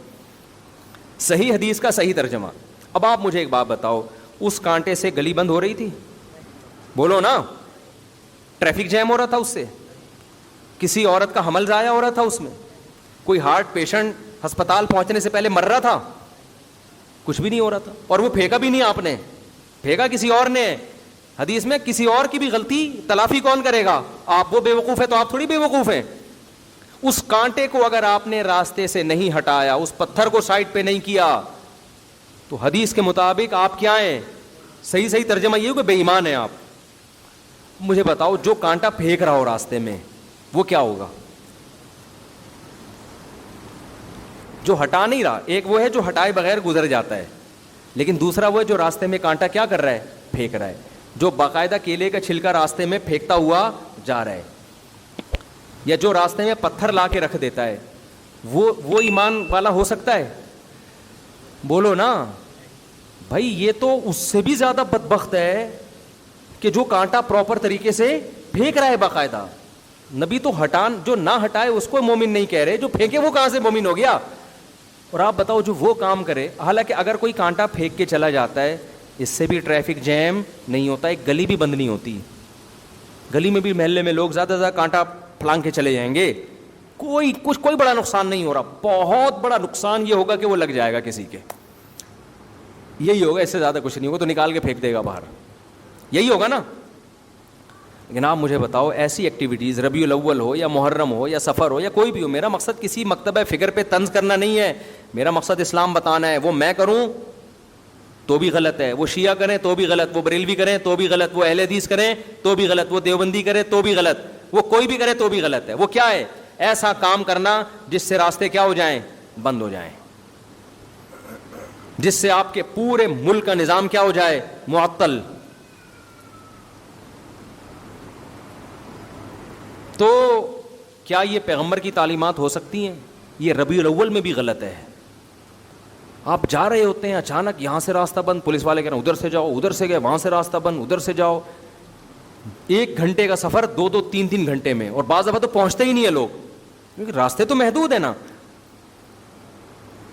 صحیح حدیث کا صحیح ترجمہ. اب آپ مجھے ایک بات بتاؤ, اس کانٹے سے گلی بند ہو رہی تھی؟ بولو نا. ٹریفک جیم ہو رہا تھا اس سے؟ کسی عورت کا حمل ضائع ہو رہا تھا اس میں؟ کوئی ہارٹ پیشنٹ ہسپتال پہنچنے سے پہلے مر رہا تھا؟ کچھ بھی نہیں ہو رہا تھا. اور وہ پھینکا بھی نہیں آپ نے, پھینکا کسی اور نے. حدیث میں کسی اور کی بھی غلطی تلافی کون کرے گا؟ آپ. وہ بے وقوف ہے تو آپ تھوڑی بے وقوف ہیں. اس کانٹے کو اگر آپ نے راستے سے نہیں ہٹایا, اس پتھر کو سائڈ پہ نہیں کیا, تو حدیث کے مطابق آپ کیا ہیں؟ صحیح ترجمہ یہ ہو کہ بے ایمان ہیں آپ. مجھے بتاؤ, جو کانٹا پھینک رہا ہو راستے میں وہ کیا ہوگا؟ جو ہٹا نہیں رہا, ایک وہ ہے جو ہٹائے بغیر گزر جاتا ہے, لیکن دوسرا وہ ہے جو راستے میں کانٹا کیا کر رہا ہے؟ پھینک رہا ہے. جو باقاعدہ کیلے کا چھلکا راستے میں پھینکتا ہوا جا رہا ہے, یا جو راستے میں پتھر لا کے رکھ دیتا ہے, وہ ایمان والا ہو سکتا ہے؟ بولو نا بھائی. یہ تو اس سے بھی زیادہ بدبخت ہے کہ جو کانٹا پراپر طریقے سے پھینک رہا ہے باقاعدہ. نبی تو جو نہ ہٹائے اس کو مومن نہیں کہہ رہے, جو پھینکے وہ کہاں سے مومن ہو گیا. اور آپ بتاؤ جو وہ کام کرے, حالانکہ اگر کوئی کانٹا پھینک کے چلا جاتا ہے اس سے بھی ٹریفک جیم نہیں ہوتا, ایک گلی بھی بند نہیں ہوتی, گلی میں بھی محلے میں لوگ زیادہ سے زیادہ کانٹا پھلانگ کے چلے جائیں گے, کوئی بڑا نقصان نہیں ہو رہا. بہت بڑا نقصان یہ ہوگا کہ وہ لگ جائے گا کسی کے, یہی ہوگا, اس سے زیادہ کچھ نہیں ہوگا, تو نکال کے پھینک دے گا باہر, یہی ہوگا نا. لیکن آپ مجھے بتاؤ ایسی ایکٹیویٹیز, ربیع الاول ہو یا محرم ہو یا سفر ہو یا کوئی بھی ہو, میرا مقصد کسی مکتبہ فکر پہ طنز کرنا نہیں ہے, میرا مقصد اسلام بتانا ہے. وہ میں کروں تو بھی غلط ہے, وہ شیعہ کریں تو بھی غلط, وہ بریلوی کریں تو بھی غلط, وہ اہل حدیث کریں تو بھی غلط, وہ دیوبندی کرے تو بھی غلط, وہ کوئی بھی کرے تو بھی غلط ہے. وہ کیا ہے؟ ایسا کام کرنا جس سے راستے کیا ہو جائیں, بند ہو جائیں, جس سے آپ کے پورے ملک کا نظام کیا ہو جائے, معطل. تو کیا یہ پیغمبر کی تعلیمات ہو سکتی ہیں؟ یہ ربیع الاول میں بھی غلط ہے. آپ جا رہے ہوتے ہیں, اچانک یہاں سے راستہ بند, پولیس والے کہہ رہے ہیں ادھر سے جاؤ, ادھر سے گئے وہاں سے راستہ بند, ادھر سے جاؤ. 1 گھنٹے کا سفر 2-2 3-3 گھنٹے میں, اور بعض دفعہ تو پہنچتے ہی نہیں ہے لوگ, کیونکہ راستے تو محدود ہیں نا.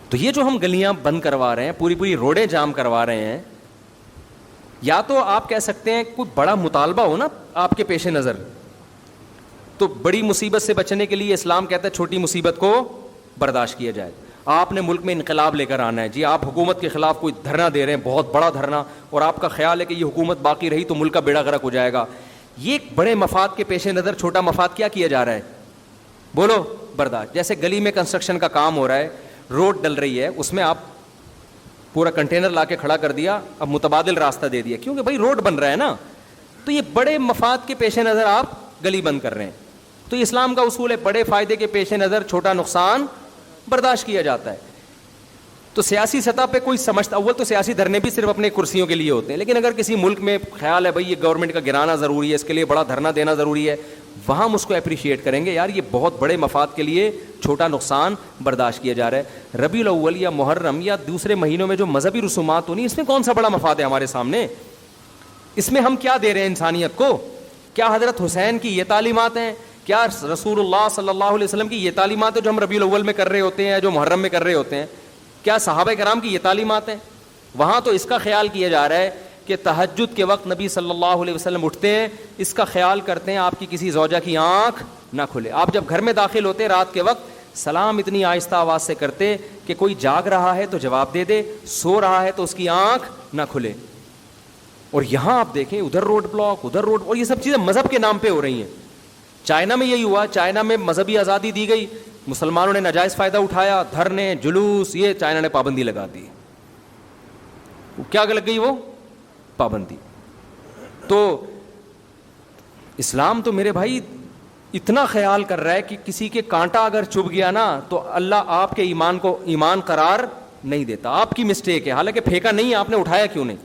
تو یہ جو ہم گلیاں بند کروا رہے ہیں, پوری روڈیں جام کروا رہے ہیں, یا تو آپ کہہ سکتے ہیں کوئی بڑا مطالبہ ہو نا آپ کے پیش نظر, تو بڑی مصیبت سے بچنے کے لیے اسلام کہتا ہے چھوٹی مصیبت کو برداشت کیا جائے. آپ نے ملک میں انقلاب لے کر آنا ہے, جی آپ حکومت کے خلاف کوئی دھرنا دے رہے ہیں, بہت بڑا دھرنا, اور آپ کا خیال ہے کہ یہ حکومت باقی رہی تو ملک کا بیڑا غرق ہو جائے گا. یہ بڑے مفاد کے پیش نظر چھوٹا مفاد کیا جا رہا ہے, بولو, برداشت. جیسے گلی میں کنسٹرکشن کا کام ہو رہا ہے, روڈ ڈل رہی ہے, اس میں آپ پورا کنٹینر لا کے کھڑا کر دیا, اب متبادل راستہ دے دیا, کیونکہ بھائی روڈ بن رہا ہے نا. تو یہ بڑے مفاد کے پیش نظر آپ گلی بند کر رہے ہیں. تو اسلام کا اصول ہے بڑے فائدے کے پیش نظر چھوٹا نقصان برداشت کیا جاتا ہے. تو سیاسی سطح پہ کوئی سمجھتا, اول تو سیاسی دھرنے بھی صرف اپنے کرسیوں کے لیے ہوتے ہیں, لیکن اگر کسی ملک میں خیال ہے بھائی یہ گورنمنٹ کا گرانا ضروری ہے, اس کے لیے بڑا دھرنا دینا ضروری ہے, وہاں ہم اس کو اپریشیٹ کریں گے, یار یہ بہت بڑے مفاد کے لیے چھوٹا نقصان برداشت کیا جا رہا ہے. ربیع الاول یا محرم یا دوسرے مہینوں میں جو مذہبی رسومات ہونی, اس میں کون سا بڑا مفاد ہے ہمارے سامنے؟ اس میں ہم کیا دے رہے ہیں انسانیت کو؟ کیا حضرت حسین کی یہ تعلیمات ہیں؟ کیا رسول اللہ صلی اللہ علیہ وسلم کی یہ تعلیمات ہیں جو ہم ربیع الاول میں کر رہے ہوتے ہیں, جو محرم میں کر رہے ہوتے ہیں؟ کیا صحابہ کرام کی یہ تعلیمات ہیں؟ وہاں تو اس کا خیال کیا جا رہا ہے کہ تہجد کے وقت نبی صلی اللہ علیہ وسلم اٹھتے ہیں, اس کا خیال کرتے ہیں آپ کی کسی زوجہ کی آنکھ نہ کھلے. آپ جب گھر میں داخل ہوتے رات کے وقت سلام اتنی آہستہ آواز سے کرتے کہ کوئی جاگ رہا ہے تو جواب دے دے, سو رہا ہے تو اس کی آنکھ نہ کھلے. اور یہاں آپ دیکھیں ادھر روڈ بلاک, ادھر روڈ, اور یہ سب چیزیں مذہب کے نام پہ ہو رہی ہیں. چائنا میں یہی ہوا, چائنا میں مذہبی آزادی دی گئی, مسلمانوں نے ناجائز فائدہ اٹھایا, دھرنے جلوس, یہ چائنا نے پابندی لگا دی. کیا لگ گئی وہ پابندی؟ تو اسلام تو میرے بھائی اتنا خیال کر رہا ہے کہ کسی کے کانٹا اگر چبھ گیا نا تو اللہ آپ کے ایمان کو ایمان قرار نہیں دیتا. آپ کی مسٹیک ہے, حالانکہ پھینکا نہیں, آپ نے اٹھایا کیوں نہیں؟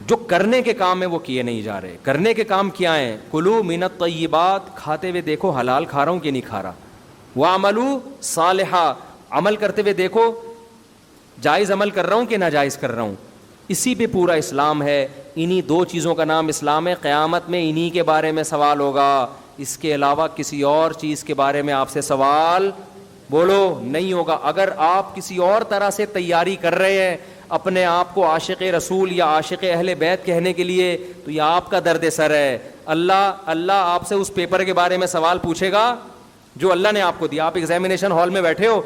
جو کرنے کے کام ہیں وہ کیے نہیں جا رہے. کرنے کے کام کیا ہیں؟ کلوا من الطیبات, کھاتے ہوئے دیکھو حلال کھا رہا ہوں کہ نہیں کھا رہا. واعملوا صالحا, عمل کرتے ہوئے دیکھو جائز عمل کر رہا ہوں کہ ناجائز کر رہا ہوں. اسی پہ پورا اسلام ہے. انہی 2 چیزوں کا نام اسلام ہے. قیامت میں انہی کے بارے میں سوال ہوگا, اس کے علاوہ کسی اور چیز کے بارے میں آپ سے سوال بولو نہیں ہوگا. اگر آپ کسی اور طرح سے تیاری کر رہے ہیں اپنے آپ کو عاشق رسول یا عاشق اہل بیت کہنے کے لیے, تو یہ آپ کا درد سر ہے. اللہ آپ سے اس پیپر کے بارے میں سوال پوچھے گا جو اللہ نے آپ کو دیا. آپ ایگزامینیشن ہال میں بیٹھے ہو,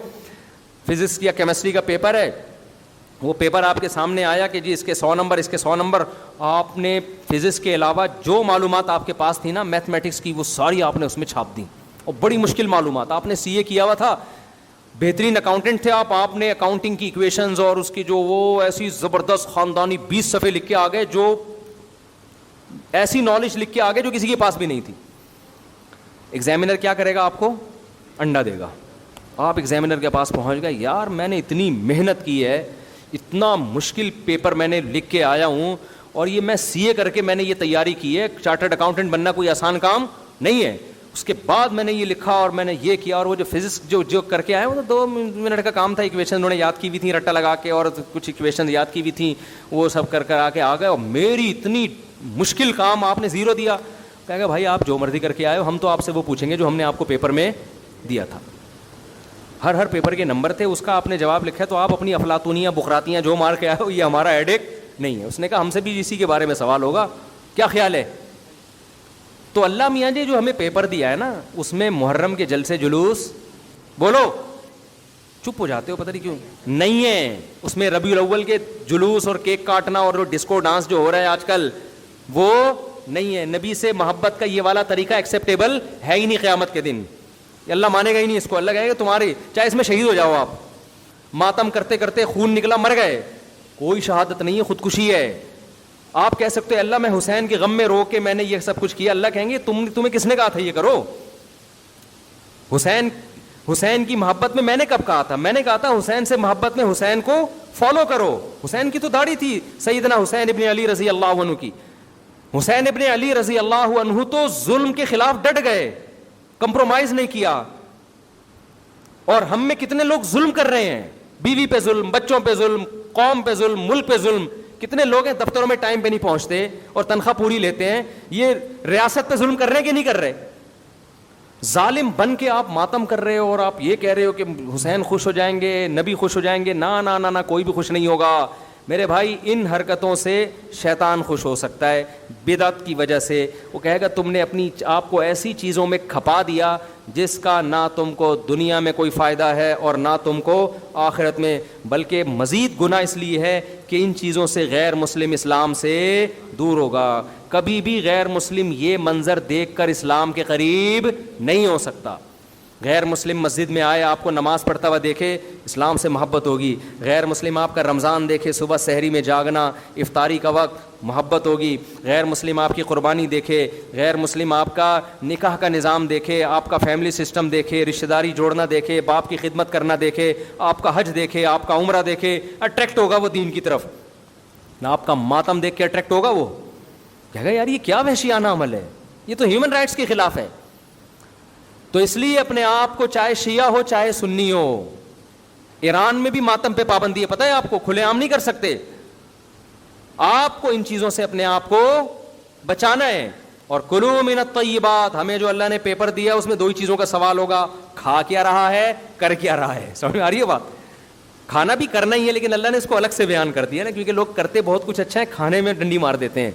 فزکس یا کیمسٹری کا پیپر ہے, وہ پیپر آپ کے سامنے آیا کہ جی اس کے 100 نمبر, اس کے 100 نمبر. آپ نے فزکس کے علاوہ جو معلومات آپ کے پاس تھی نا میتھمیٹکس کی, وہ ساری آپ نے اس میں چھاپ دی, اور بڑی مشکل معلومات. آپ نے سی اے کیا ہوا تھا, بہترین اکاؤنٹنٹ تھے آپ نے اکاؤنٹنگ کی ایکویشنز اور اس کی جو وہ ایسی زبردست خاندانی 20 صفحے لکھ کے آ گئے, جو ایسی نالج لکھ کے آ گئے جو کسی کے پاس بھی نہیں تھی. ایگزامینر کیا کرے گا؟ آپ کو انڈا دے گا. آپ ایگزامینر کے پاس پہنچ گئے, یار میں نے اتنی محنت کی ہے, اتنا مشکل پیپر میں نے لکھ کے آیا ہوں, اور یہ میں سی اے کر کے میں نے یہ تیاری کی ہے. چارٹرڈ اکاؤنٹنٹ بننا کوئی آسان کام نہیں ہے. اس کے بعد میں نے یہ لکھا اور میں نے یہ کیا, اور وہ جو فزکس جو کر کے آئے وہ تو 2 منٹ کا کام تھا. ایکویشن انہوں نے یاد کی ہوئی تھیں رٹا لگا کے, اور کچھ ایکویشن یاد کی ہوئی تھیں, وہ سب کر آ کے آ گئے, اور میری اتنی مشکل کام آپ نے 0 دیا. کہے گا بھائی آپ جو مرضی کر کے آئے ہو, ہم تو آپ سے وہ پوچھیں گے جو ہم نے آپ کو پیپر میں دیا تھا. ہر پیپر کے نمبر تھے, اس کا آپ نے جواب لکھا, تو آپ اپنی افلاطونیاں بخراتیاں جو مار کے آئے ہو یہ ہمارا ہیڈیک نہیں ہے. اس نے کہا ہم سے بھی اسی کے بارے میں سوال ہوگا, کیا خیال ہے؟ تو اللہ میاں جی جو ہمیں پیپر دیا ہے نا, اس میں محرم کے جلسے جلوس, بولو چپ ہو جاتے ہو پتہ نہیں کیوں, نہیں ہے. اس میں ربیع الاول کے جلوس اور کیک کاٹنا اور ڈسکو ڈانس جو ہو رہا ہے آج کل وہ نہیں ہے. نبی سے محبت کا یہ والا طریقہ ایکسیپٹیبل ہے ہی نہیں قیامت کے دن. اللہ مانے گا ہی نہیں اس کو. اللہ کہے گا تمہاری چاہے اس میں شہید ہو جاؤ, آپ ماتم کرتے کرتے خون نکلا مر گئے, کوئی شہادت نہیں ہے, خودکشی ہے. آپ کہہ سکتے ہیں اللہ میں حسین کے غم میں رو کے میں نے یہ سب کچھ کیا. اللہ کہیں گے تمہیں کس نے کہا تھا یہ کرو؟ حسین کی محبت میں نے کب کہا تھا؟ میں نے کہا تھا حسین سے محبت میں حسین کو فالو کرو. حسین کی تو داڑھی تھی سیدنا حسین ابن علی رضی اللہ عنہ کی. حسین ابن علی رضی اللہ عنہ تو ظلم کے خلاف ڈٹ گئے, کمپرومائز نہیں کیا. اور ہم میں کتنے لوگ ظلم کر رہے ہیں, بیوی پہ ظلم, بچوں پہ ظلم, قوم پہ ظلم, ملک پہ ظلم. کتنے لوگ ہیں دفتروں میں ٹائم پہ نہیں پہنچتے اور تنخواہ پوری لیتے ہیں, یہ ریاست پہ ظلم کر رہے ہیں کہ نہیں کر رہے؟ ظالم بن کے آپ ماتم کر رہے ہو اور آپ یہ کہہ رہے ہو کہ حسین خوش ہو جائیں گے, نبی خوش ہو جائیں گے. نا نا نا نا, کوئی بھی خوش نہیں ہوگا میرے بھائی. ان حرکتوں سے شیطان خوش ہو سکتا ہے, بدعت کی وجہ سے. وہ کہے گا تم نے اپنی آپ کو ایسی چیزوں میں کھپا دیا جس کا نہ تم کو دنیا میں کوئی فائدہ ہے اور نہ تم کو آخرت میں, بلکہ مزید گناہ اس لیے ہے کہ ان چیزوں سے غیر مسلم اسلام سے دور ہوگا. کبھی بھی غیر مسلم یہ منظر دیکھ کر اسلام کے قریب نہیں ہو سکتا. غیر مسلم مسجد میں آئے, آپ کو نماز پڑھتا ہوا دیکھے, اسلام سے محبت ہوگی. غیر مسلم آپ کا رمضان دیکھے, صبح سحری میں جاگنا, افطاری کا وقت, محبت ہوگی. غیر مسلم آپ کی قربانی دیکھے, غیر مسلم آپ کا نکاح کا نظام دیکھے, آپ کا فیملی سسٹم دیکھے, رشتہ داری جوڑنا دیکھے, باپ کی خدمت کرنا دیکھے, آپ کا حج دیکھے, آپ کا عمرہ دیکھے, اٹریکٹ ہوگا وہ دین کی طرف. نہ آپ کا ماتم دیکھ کے اٹریکٹ ہوگا, وہ کہے گا یار یہ کیا وحشیانہ عمل ہے, یہ تو ہیومن رائٹس کے خلاف ہے. تو اس لیے اپنے آپ کو, چاہے شیعہ ہو چاہے سنی ہو, ایران میں بھی ماتم پہ پابندی ہے, پتہ ہے آپ کو, کھلے عام نہیں کر سکتے. آپ کو ان چیزوں سے اپنے آپ کو بچانا ہے. اور کلوا من الطیبات, ہمیں جو اللہ نے پیپر دیا اس میں دو ہی چیزوں کا سوال ہوگا, کھا کیا رہا ہے, کر کیا رہا ہے. سمجھ میں آ رہی ہے بات؟ کھانا بھی کرنا ہی ہے, لیکن اللہ نے اس کو الگ سے بیان کر دیا نا, کیونکہ لوگ کرتے بہت کچھ اچھا ہے, کھانے میں ڈنڈی مار دیتے ہیں,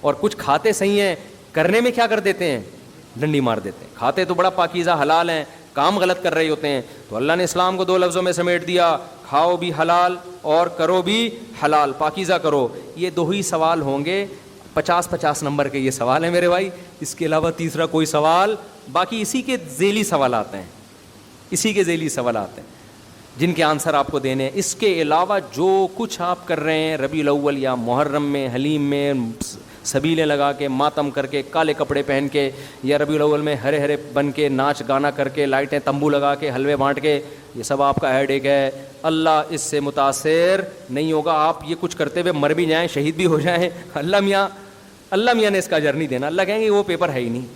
اور کچھ کھاتے صحیح ہیں, کرنے میں کیا کر دیتے ہیں, ڈنڈی مار دیتے ہیں. کھاتے تو بڑا پاکیزہ حلال ہیں, کام غلط کر رہے ہوتے ہیں. تو اللہ نے اسلام کو دو لفظوں میں سمیٹ دیا, کھاؤ بھی حلال اور کرو بھی حلال, پاکیزہ کرو. یہ دو ہی سوال ہوں گے, 50 نمبر کے یہ سوال ہیں میرے بھائی, اس کے علاوہ تیسرا کوئی سوال, باقی اسی کے ذیلی سوالات ہیں, اسی کے ذیلی سوالات ہیں جن کے آنسر آپ کو دینے ہیں. اس کے علاوہ جو کچھ آپ کر رہے ہیں ربیع الاول یا محرم میں, حلیم میں, سبیلیں لگا کے, ماتم کر کے, کالے کپڑے پہن کے, یا ربیع الاول میں ہرے ہرے بن کے, ناچ گانا کر کے, لائٹیں تمبو لگا کے, حلوے بانٹ کے, یہ سب آپ کا ہیڈ ایک ہے. اللہ اس سے متاثر نہیں ہوگا. آپ یہ کچھ کرتے ہوئے مر بھی جائیں, شہید بھی ہو جائیں, اللہ میاں نے اس کا اجر نہیں دینا. اللہ کہیں گے وہ پیپر ہے ہی نہیں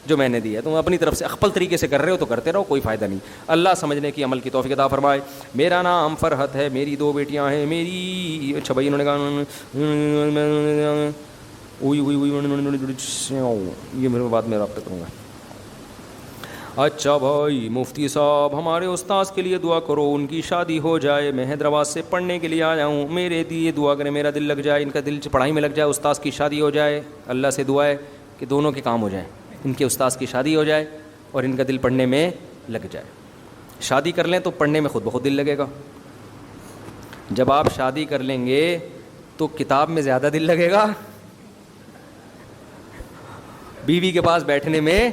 جو میں نے دیا. تم اپنی طرف سے اخپل طریقے سے کر رہے ہو تو کرتے رہو, کوئی فائدہ نہیں. اللہ سمجھنے کی, عمل کی توفیق عطا فرمائے. میرا نام فرحت ہے, میری 2 بیٹیاں ہیں. میری اچھا بھائی, انہوں نے کہا یہ میرے بعد میں رابطہ کروں گا. اچھا بھائی مفتی صاحب, ہمارے استاذ کے لیے دعا کرو, ان کی شادی ہو جائے, میں حیدرآباد سے پڑھنے کے لیے آیا ہوں, میرے لیے دعا کریں, میرا دل لگ جائے, ان کا دل پڑھائی میں لگ جائے, استاذ کی شادی ہو جائے. اللہ سے دعا ہے کہ دونوں کے کام ہو جائیں, ان کے استاذ کی شادی ہو جائے اور ان کا دل پڑھنے میں لگ جائے. شادی کر لیں تو پڑھنے میں خود بخود دل لگے گا. جب آپ شادی کر لیں گے تو کتاب میں زیادہ دل لگے گا, بیوی کے پاس بیٹھنے میں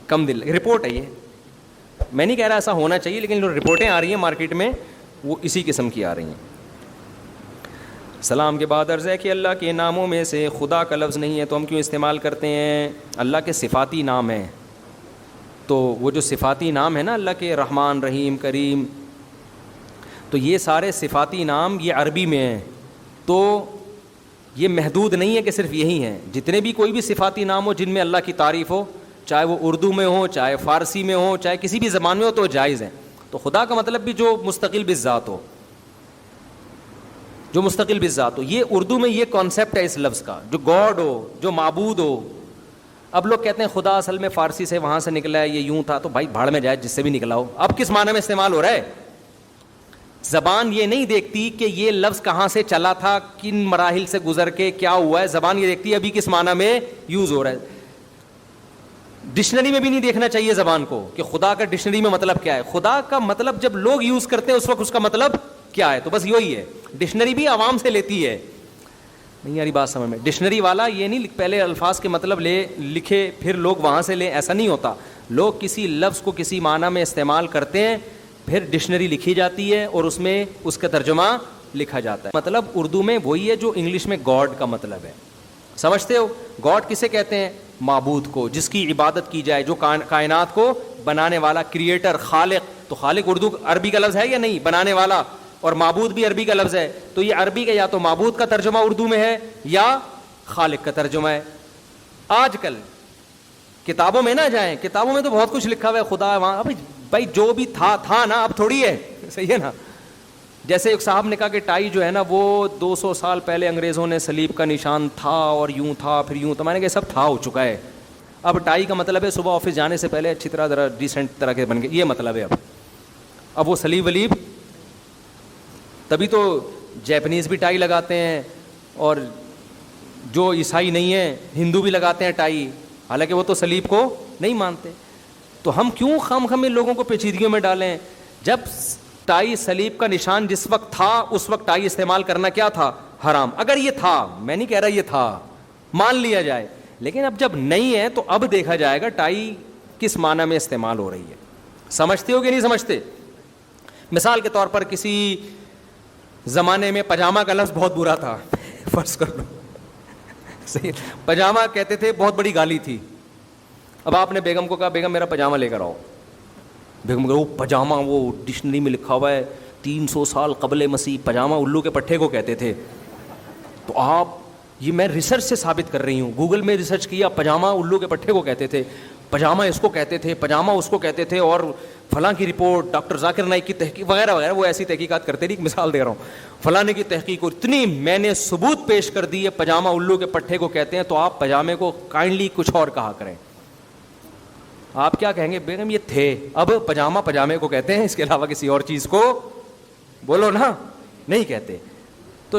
کم دل. رپورٹ ہے یہ, میں نہیں کہہ رہا ایسا ہونا چاہیے, لیکن جو رپورٹیں آ رہی ہیں مارکیٹ میں وہ اسی قسم کی آ رہی ہیں. سلام کے بعد عرض ہے کہ اللہ کے ناموں میں سے خدا کا لفظ نہیں ہے تو ہم کیوں استعمال کرتے ہیں؟ اللہ کے صفاتی نام ہیں, تو وہ جو صفاتی نام ہے نا اللہ کے, رحمان, رحیم, کریم, تو یہ سارے صفاتی نام یہ عربی میں ہیں, تو یہ محدود نہیں ہے کہ صرف یہی ہیں. جتنے بھی کوئی بھی صفاتی نام ہو جن میں اللہ کی تعریف ہو, چاہے وہ اردو میں ہو, چاہے فارسی میں ہو, چاہے کسی بھی زبان میں ہو, تو جائز ہیں. تو خدا کا مطلب بھی جو مستقل بالذات ہو, جو مستقل بالذات ہو. یہ اردو میں یہ کانسیپٹ ہے اس لفظ کا, جو گاڈ ہو, جو معبود ہو. اب لوگ کہتے ہیں خدا اصل میں فارسی سے وہاں سے نکلا ہے, یہ یوں تھا. تو بھائی بھاڑ میں جائے جس سے بھی نکلا ہو, اب کس معنی میں استعمال ہو رہا ہے. زبان یہ نہیں دیکھتی کہ یہ لفظ کہاں سے چلا تھا, کن مراحل سے گزر کے کیا ہوا ہے. زبان یہ دیکھتی ہے ابھی کس معنی میں یوز ہو رہا ہے. ڈکشنری میں بھی نہیں دیکھنا چاہیے زبان کو کہ خدا کا ڈکشنری میں مطلب کیا ہے. خدا کا مطلب جب لوگ یوز کرتے ہیں اس وقت اس کا مطلب کیا ہے, تو بس یہی ہے. ڈکشنری بھی عوام سے لیتی ہے. نہیں یاری بات سمجھ میں. ڈکشنری والا یہ نہیں پہلے الفاظ کے مطلب لکھے پھر لوگ وہاں سے لیں, ایسا نہیں ہوتا. لوگ کسی لفظ کو کسی معنی میں استعمال کرتے ہیں, پھر ڈکشنری لکھی جاتی ہے اور اس میں اس کا ترجمہ لکھا جاتا ہے. مطلب اردو میں وہی ہے جو انگلش میں گاڈ کا مطلب ہے. سمجھتے ہو گاڈ کسے کہتے ہیں؟ معبود کو, جس کی عبادت کی جائے, جو کائنات کو بنانے والا, کریٹر, خالق. تو خالق اردو عربی کا لفظ ہے یا نہیں؟ بنانے والا. اور معبود بھی عربی کا لفظ ہے. تو یہ عربی کا یا تو معبود کا ترجمہ اردو میں ہے یا خالق کا ترجمہ ہے. آج کل کتابوں میں نہ جائیں, کتابوں میں تو بہت کچھ لکھا ہوا ہے خدا وہاں. بھائی جو بھی تھا نا, اب تھوڑی ہے. صحیح ہے نا. جیسے ایک صاحب نے کہا کہ ٹائی جو ہے نا وہ 200 سال پہلے انگریزوں نے صلیب کا نشان تھا اور یوں تھا پھر یوں تھا. میں نے کہا سب تھا ہو چکا ہے. اب ٹائی کا مطلب ہے صبح آفس جانے سے پہلے اچھی طرح ذرا ڈیسنٹ طرح کے بن گئے, یہ مطلب ہے. اب وہ صلیب ولیب, تبھی تو جیپنیز بھی ٹائی لگاتے ہیں اور جو عیسائی نہیں ہیں ہندو بھی لگاتے ہیں ٹائی, حالانکہ وہ تو صلیب کو نہیں مانتے. تو ہم کیوں خام لوگوں کو پیچیدگیوں میں ڈالیں؟ جب ٹائی صلیب کا نشان جس وقت تھا اس وقت ٹائی استعمال کرنا کیا تھا؟ حرام. اگر یہ تھا, میں نہیں کہہ رہا یہ تھا, مان لیا جائے, لیکن اب جب نہیں ہے تو اب دیکھا جائے گا ٹائی کس معنی میں استعمال ہو رہی ہے. سمجھتے ہو کہ نہیں سمجھتے؟ مثال کے طور پر کسی زمانے میں پاجامہ کا لفظ بہت برا تھا, فرض کر لو. صحیح, پاجامہ کہتے تھے, بہت بڑی گالی تھی. اب آپ نے بیگم کو کہا بیگم میرا پاجامہ لے کر آؤ. بیگم کہ وہ پاجامہ, وہ ڈکشنری میں لکھا ہوا ہے 300 سال قبل مسیح پاجامہ الو کے پٹھے کو کہتے تھے. تو آپ, یہ میں ریسرچ سے ثابت کر رہی ہوں, گوگل میں ریسرچ کیا, پاجامہ الو کے پٹھے کو کہتے تھے, پاجامہ اس کو کہتے تھے, پاجامہ اس کو کہتے تھے, اور فلاں کی رپورٹ, ڈاکٹر ذاکر نائک کی تحقیق وغیرہ وغیرہ. وہ ایسی تحقیقات کرتے رہی, مثال دے رہا ہوں, فلانے کی تحقیق, اور اتنی میں نے ثبوت پیش کر دی ہے پاجامہ الو کے پٹھے کو کہتے ہیں. تو آپ پاجامے کو کائنڈلی کچھ اور کہا کریں. آپ کیا کہیں گے؟ بیگم یہ تھے, اب پاجامہ پاجامے کو کہتے ہیں, اس کے علاوہ کسی اور چیز کو بولو نا, نہیں کہتے. تو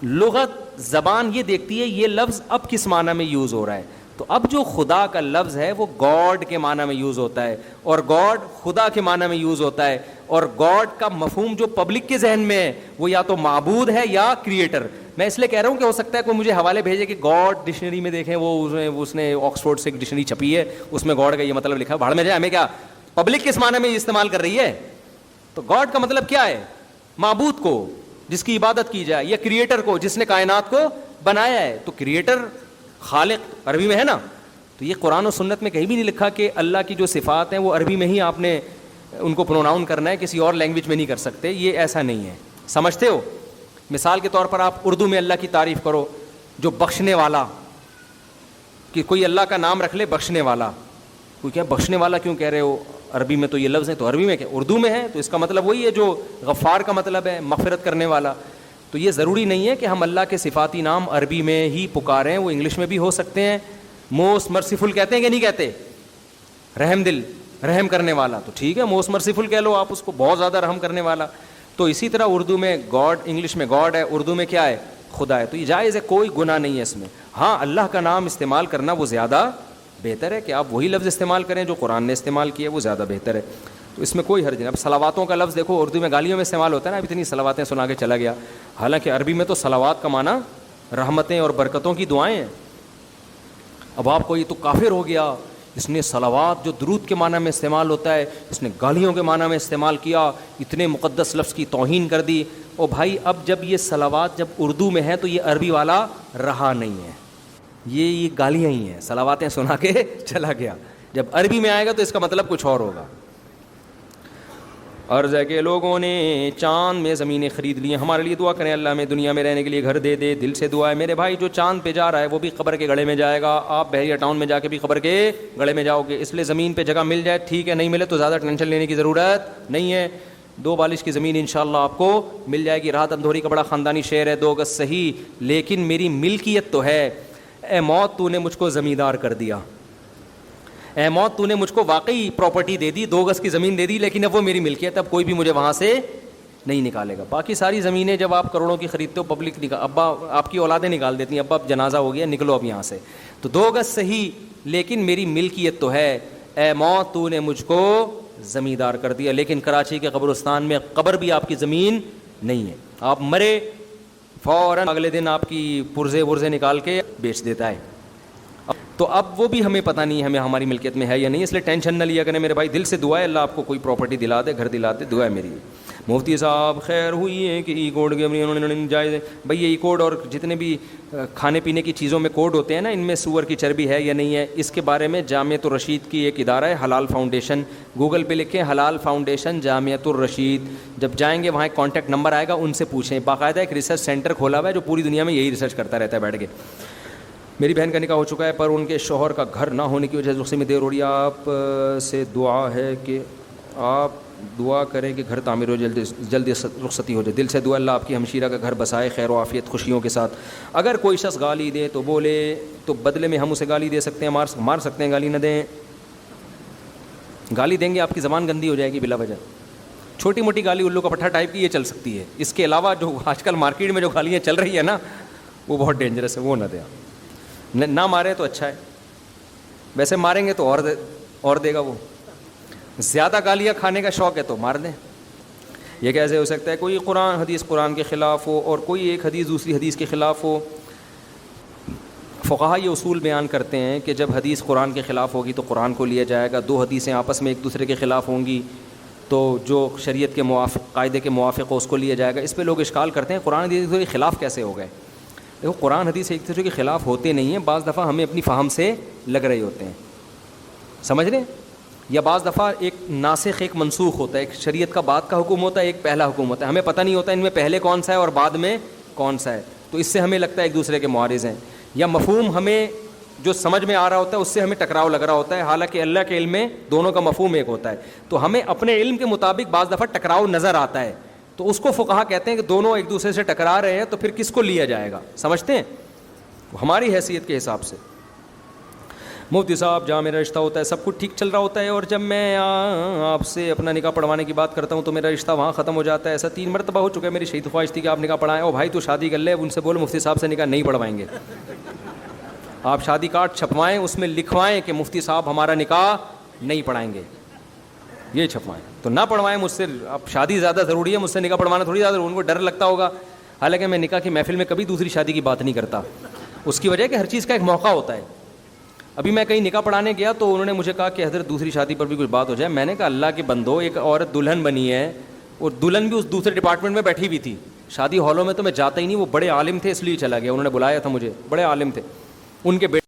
لغت, زبان یہ دیکھتی ہے یہ لفظ اب کس معنی میں یوز ہو رہا ہے. تو اب جو خدا کا لفظ ہے وہ گاڈ کے معنی میں یوز ہوتا ہے, اور گاڈ خدا کے معنی میں یوز ہوتا ہے. اور گاڈ کا مفہوم جو پبلک کے ذہن میں ہے وہ یا تو معبود ہے یا کریٹر. میں اس لیے کہہ رہا ہوں کہ ہو سکتا ہے کوئی مجھے حوالے بھیجے کہ گاڈ ڈکشنری میں دیکھیں, وہ اس نے آکسفورڈ سے ایک ڈکشنری چھپی ہے, اس میں گاڈ کا یہ مطلب لکھا ہے. بھاڑ میں جائے, ہمیں کیا, پبلک کس معنی میں استعمال کر رہی ہے. تو گاڈ کا مطلب کیا ہے؟ معبود کو جس کی عبادت کی جائے, یا کریٹر کو جس نے کائنات کو بنایا ہے. تو کریٹر, خالق عربی میں ہے نا. تو یہ قرآن و سنت میں کہیں بھی نہیں لکھا کہ اللہ کی جو صفات ہیں وہ عربی میں ہی آپ نے ان کو پروناؤن کرنا ہے, کسی اور لینگویج میں نہیں کر سکتے. یہ ایسا نہیں ہے. سمجھتے ہو؟ مثال کے طور پر آپ اردو میں اللہ کی تعریف کرو, جو بخشنے والا, کہ کوئی اللہ کا نام رکھ لے بخشنے والا. کوئی کیا بخشنے والا کیوں کہہ رہے ہو, عربی میں تو یہ لفظ ہے. تو عربی میں کیا, اردو میں ہے, تو اس کا مطلب وہی ہے جو غفار کا مطلب ہے, مغفرت کرنے والا. تو یہ ضروری نہیں ہے کہ ہم اللہ کے صفاتی نام عربی میں ہی پکاریں, وہ انگلش میں بھی ہو سکتے ہیں. موسٹ مرسیفل کہتے ہیں کہ نہیں کہتے؟ رحم دل, رحم کرنے والا. تو ٹھیک ہے, موسٹ مرسیفل کہہ لو آپ اس کو, بہت زیادہ رحم کرنے والا. تو اسی طرح اردو میں گاڈ, انگلش میں گاڈ ہے, اردو میں کیا ہے؟ خدا ہے. تو یہ جائز ہے, کوئی گناہ نہیں ہے اس میں. ہاں اللہ کا نام استعمال کرنا وہ زیادہ بہتر ہے کہ آپ وہی لفظ استعمال کریں جو قرآن نے استعمال کیا, وہ زیادہ بہتر ہے. تو اس میں کوئی حرج نہیں. اب صلواتوں کا لفظ دیکھو, اردو میں گالیوں میں استعمال ہوتا ہے نا, اب اتنی صلواتیں سنا کے چلا گیا, حالانکہ عربی میں تو صلوات کا معنی رحمتیں اور برکتوں کی دعائیں ہیں. اب آپ کو یہ تو کافر ہو گیا, اس نے صلوات جو درود کے معنی میں استعمال ہوتا ہے اس نے گالیوں کے معنی میں استعمال کیا, اتنے مقدس لفظ کی توہین کر دی. او بھائی, اب جب یہ صلوات جب اردو میں ہے تو یہ عربی والا رہا نہیں ہے, یہ گالیاں ہی ہیں, صلواتیں سنا کے چلا گیا. جب عربی میں آئے گا تو اس کا مطلب کچھ اور ہوگا. عرض ہے کہ لوگوں نے چاند میں زمینیں خرید لی, ہمارے لیے دعا کریں اللہ میں دنیا میں رہنے کے لیے گھر دے دے. دل سے دعا ہے میرے بھائی, جو چاند پہ جا رہا ہے وہ بھی قبر کے گڑھے میں جائے گا, آپ بحریہ ٹاؤن میں جا کے بھی قبر کے گڑھے میں جاؤ گے. اس لیے زمین پہ جگہ مل جائے ٹھیک ہے, نہیں ملے تو زیادہ ٹینشن لینے کی ضرورت نہیں ہے. 2 بالش کی زمین انشاءاللہ آپ کو مل جائے گی. راحت اندھوری کا بڑا خاندانی شعر ہے, 2 گز صحیح لیکن میری ملکیت تو ہے. اے موت تو نے مجھ کو زمیندار کر دیا, اے موت تو نے مجھ کو واقعی پراپرٹی دے دی, 2 گز کی زمین دے دی, لیکن اب وہ میری ملکیت, اب کوئی بھی مجھے وہاں سے نہیں نکالے گا. باقی ساری زمینیں جب آپ کروڑوں کی خریدتے ہو, پبلک ابا آپ کی اولادیں نکال دیتی ہیں, ابا اب جنازہ ہو گیا, نکلو اب یہاں سے. تو 2 گز صحیح لیکن میری ملکیت تو ہے, اے موت تو نے مجھ کو زمیندار کر دیا. لیکن کراچی کے قبرستان میں قبر بھی آپ کی زمین نہیں ہے. آپ مرے فوراً اگلے دن آپ کی پرزے ورزے نکال کے بیچ دیتا ہے. تو اب وہ بھی ہمیں پتہ نہیں ہے ہمیں ہماری ملکیت میں ہے یا نہیں, اس لیے ٹینشن نہ لیا کریں میرے بھائی. دل سے دعا ہے اللہ آپ کو کوئی پراپرٹی دلا دے, گھر دلا دے, دعا ہے میری. مفتی صاحب خیر ہوئی ہے کہ ای کوڈ کے انہوں نے جائز ہے بھائی. یہ ای کوڈ اور جتنے بھی کھانے پینے کی چیزوں میں کوڈ ہوتے ہیں نا, ان میں سور کی چربی ہے یا نہیں ہے, اس کے بارے میں جامعۃ الرشید کی ایک ادارہ ہے حلال فاؤنڈیشن, گوگل پہ لکھیں حلال فاؤنڈیشن جامعۃ الرشید. جب جائیں گے وہاں ایک کانٹیکٹ نمبر آئے گا, ان سے پوچھیں. باقاعدہ ایک ریسرچ سینٹر کھولا ہوا ہے جو پوری دنیا میں یہی ریسرچ کرتا رہتا ہے بیٹھ کے. میری بہن کا نکاح ہو چکا ہے پر ان کے شوہر کا گھر نہ ہونے کی وجہ سے رخصتی میں دیر ہو رہی ہے. آپ سے دعا ہے کہ آپ دعا کریں کہ گھر تعمیر ہو, جلدی رخصتی ہو جائے. دل سے دعا اللہ آپ کی ہمشیرہ کا گھر بسائے خیر و عافیت خوشیوں کے ساتھ. اگر کوئی شخص گالی دے تو بولے تو بدلے میں ہم اسے گالی دے سکتے ہیں, مار سکتے ہیں, گالی نہ دیں. گالی دیں گے آپ کی زبان گندی ہو جائے گی بلا وجہ. چھوٹی موٹی گالی الو کا پٹھا ٹائپ کی یہ چل سکتی ہے, اس کے علاوہ جو آج کل مارکیٹ میں جو گالیاں چل رہی ہیں نا وہ بہت ڈینجرس ہے, وہ نہ دیں. نہ مارے تو اچھا ہے, ویسے ماریں گے تو اور دے گا وہ. زیادہ گالیاں کھانے کا شوق ہے تو مار دیں. یہ کیسے ہو سکتا ہے کوئی حدیث قرآن کے خلاف ہو اور کوئی ایک حدیث دوسری حدیث کے خلاف ہو. فقہا یہ اصول بیان کرتے ہیں کہ جب حدیث قرآن کے خلاف ہوگی تو قرآن کو لیا جائے گا. 2 حدیثیں آپس میں ایک دوسرے کے خلاف ہوں گی تو جو شریعت کے موافق قاعدے کے موافق ہو اس کو لیا جائے گا. اس پہ لوگ اشکال کرتے ہیں قرآن حدیث کے خلاف کیسے ہو گئے. دیکھو قرآن حدیث ایک دوسرے کے خلاف ہوتے نہیں ہیں, بعض دفعہ ہمیں اپنی فہم سے لگ رہے ہوتے ہیں, سمجھ رہے ہیں, یا بعض دفعہ ایک ناسخ ایک منسوخ ہوتا ہے, ایک شریعت کا بعد کا حکم ہوتا ہے, ایک پہلا حکم ہوتا ہے. ہمیں پتہ نہیں ہوتا ان میں پہلے کون سا ہے اور بعد میں کون سا ہے, تو اس سے ہمیں لگتا ہے ایک دوسرے کے معارض ہیں. یا مفہوم ہمیں جو سمجھ میں آ رہا ہوتا ہے اس سے ہمیں ٹکراؤ لگ رہا ہوتا ہے, حالانکہ اللہ کے علم میں دونوں کا مفہوم ایک ہوتا ہے. تو ہمیں اپنے علم کے مطابق بعض دفعہ ٹکراؤ نظر آتا ہے, تو اس کو فقہا کہتے ہیں کہ دونوں ایک دوسرے سے ٹکرا رہے ہیں تو پھر کس کو لیا جائے گا, سمجھتے ہیں, ہماری حیثیت کے حساب سے. مفتی صاحب جہاں میرا رشتہ ہوتا ہے سب کچھ ٹھیک چل رہا ہوتا ہے, اور جب میں آپ سے اپنا نکاح پڑھوانے کی بات کرتا ہوں تو میرا رشتہ وہاں ختم ہو جاتا ہے. ایسا 3 مرتبہ ہو چکا ہے. میری شدید خواہش تھی کہ آپ نکاح پڑھائیں. او بھائی تو شادی کر لے, ان سے بولو مفتی صاحب سے نکاح نہیں پڑھوائیں گے. آپ شادی کارڈ چھپوائیں, اس میں لکھوائیں کہ مفتی صاحب ہمارا نکاح نہیں پڑھائیں گے, یہ چھپوائیں. تو نہ پڑھوائیں مجھ سے. اب شادی زیادہ ضروری ہے, مجھ سے نکاح پڑھوانا تھوڑی زیادہ, ان کو ڈر لگتا ہوگا. حالانکہ میں نکاح کی محفل میں کبھی دوسری شادی کی بات نہیں کرتا. اس کی وجہ کہ ہر چیز کا ایک موقع ہوتا ہے. ابھی میں کہیں نکاح پڑھانے گیا تو انہوں نے مجھے کہا کہ حضرت دوسری شادی پر بھی کچھ بات ہو جائے. میں نے کہا اللہ کے بندو, ایک عورت دلہن بنی ہے اور دلہن بھی اس دوسرے ڈپارٹمنٹ میں بیٹھی ہوئی تھی. شادی ہالوں میں تو میں جاتا ہی نہیں, وہ بڑے عالم تھے اس لیے چلا گیا, انہوں نے بلایا تھا مجھے, بڑے عالم تھے, ان کے بیٹے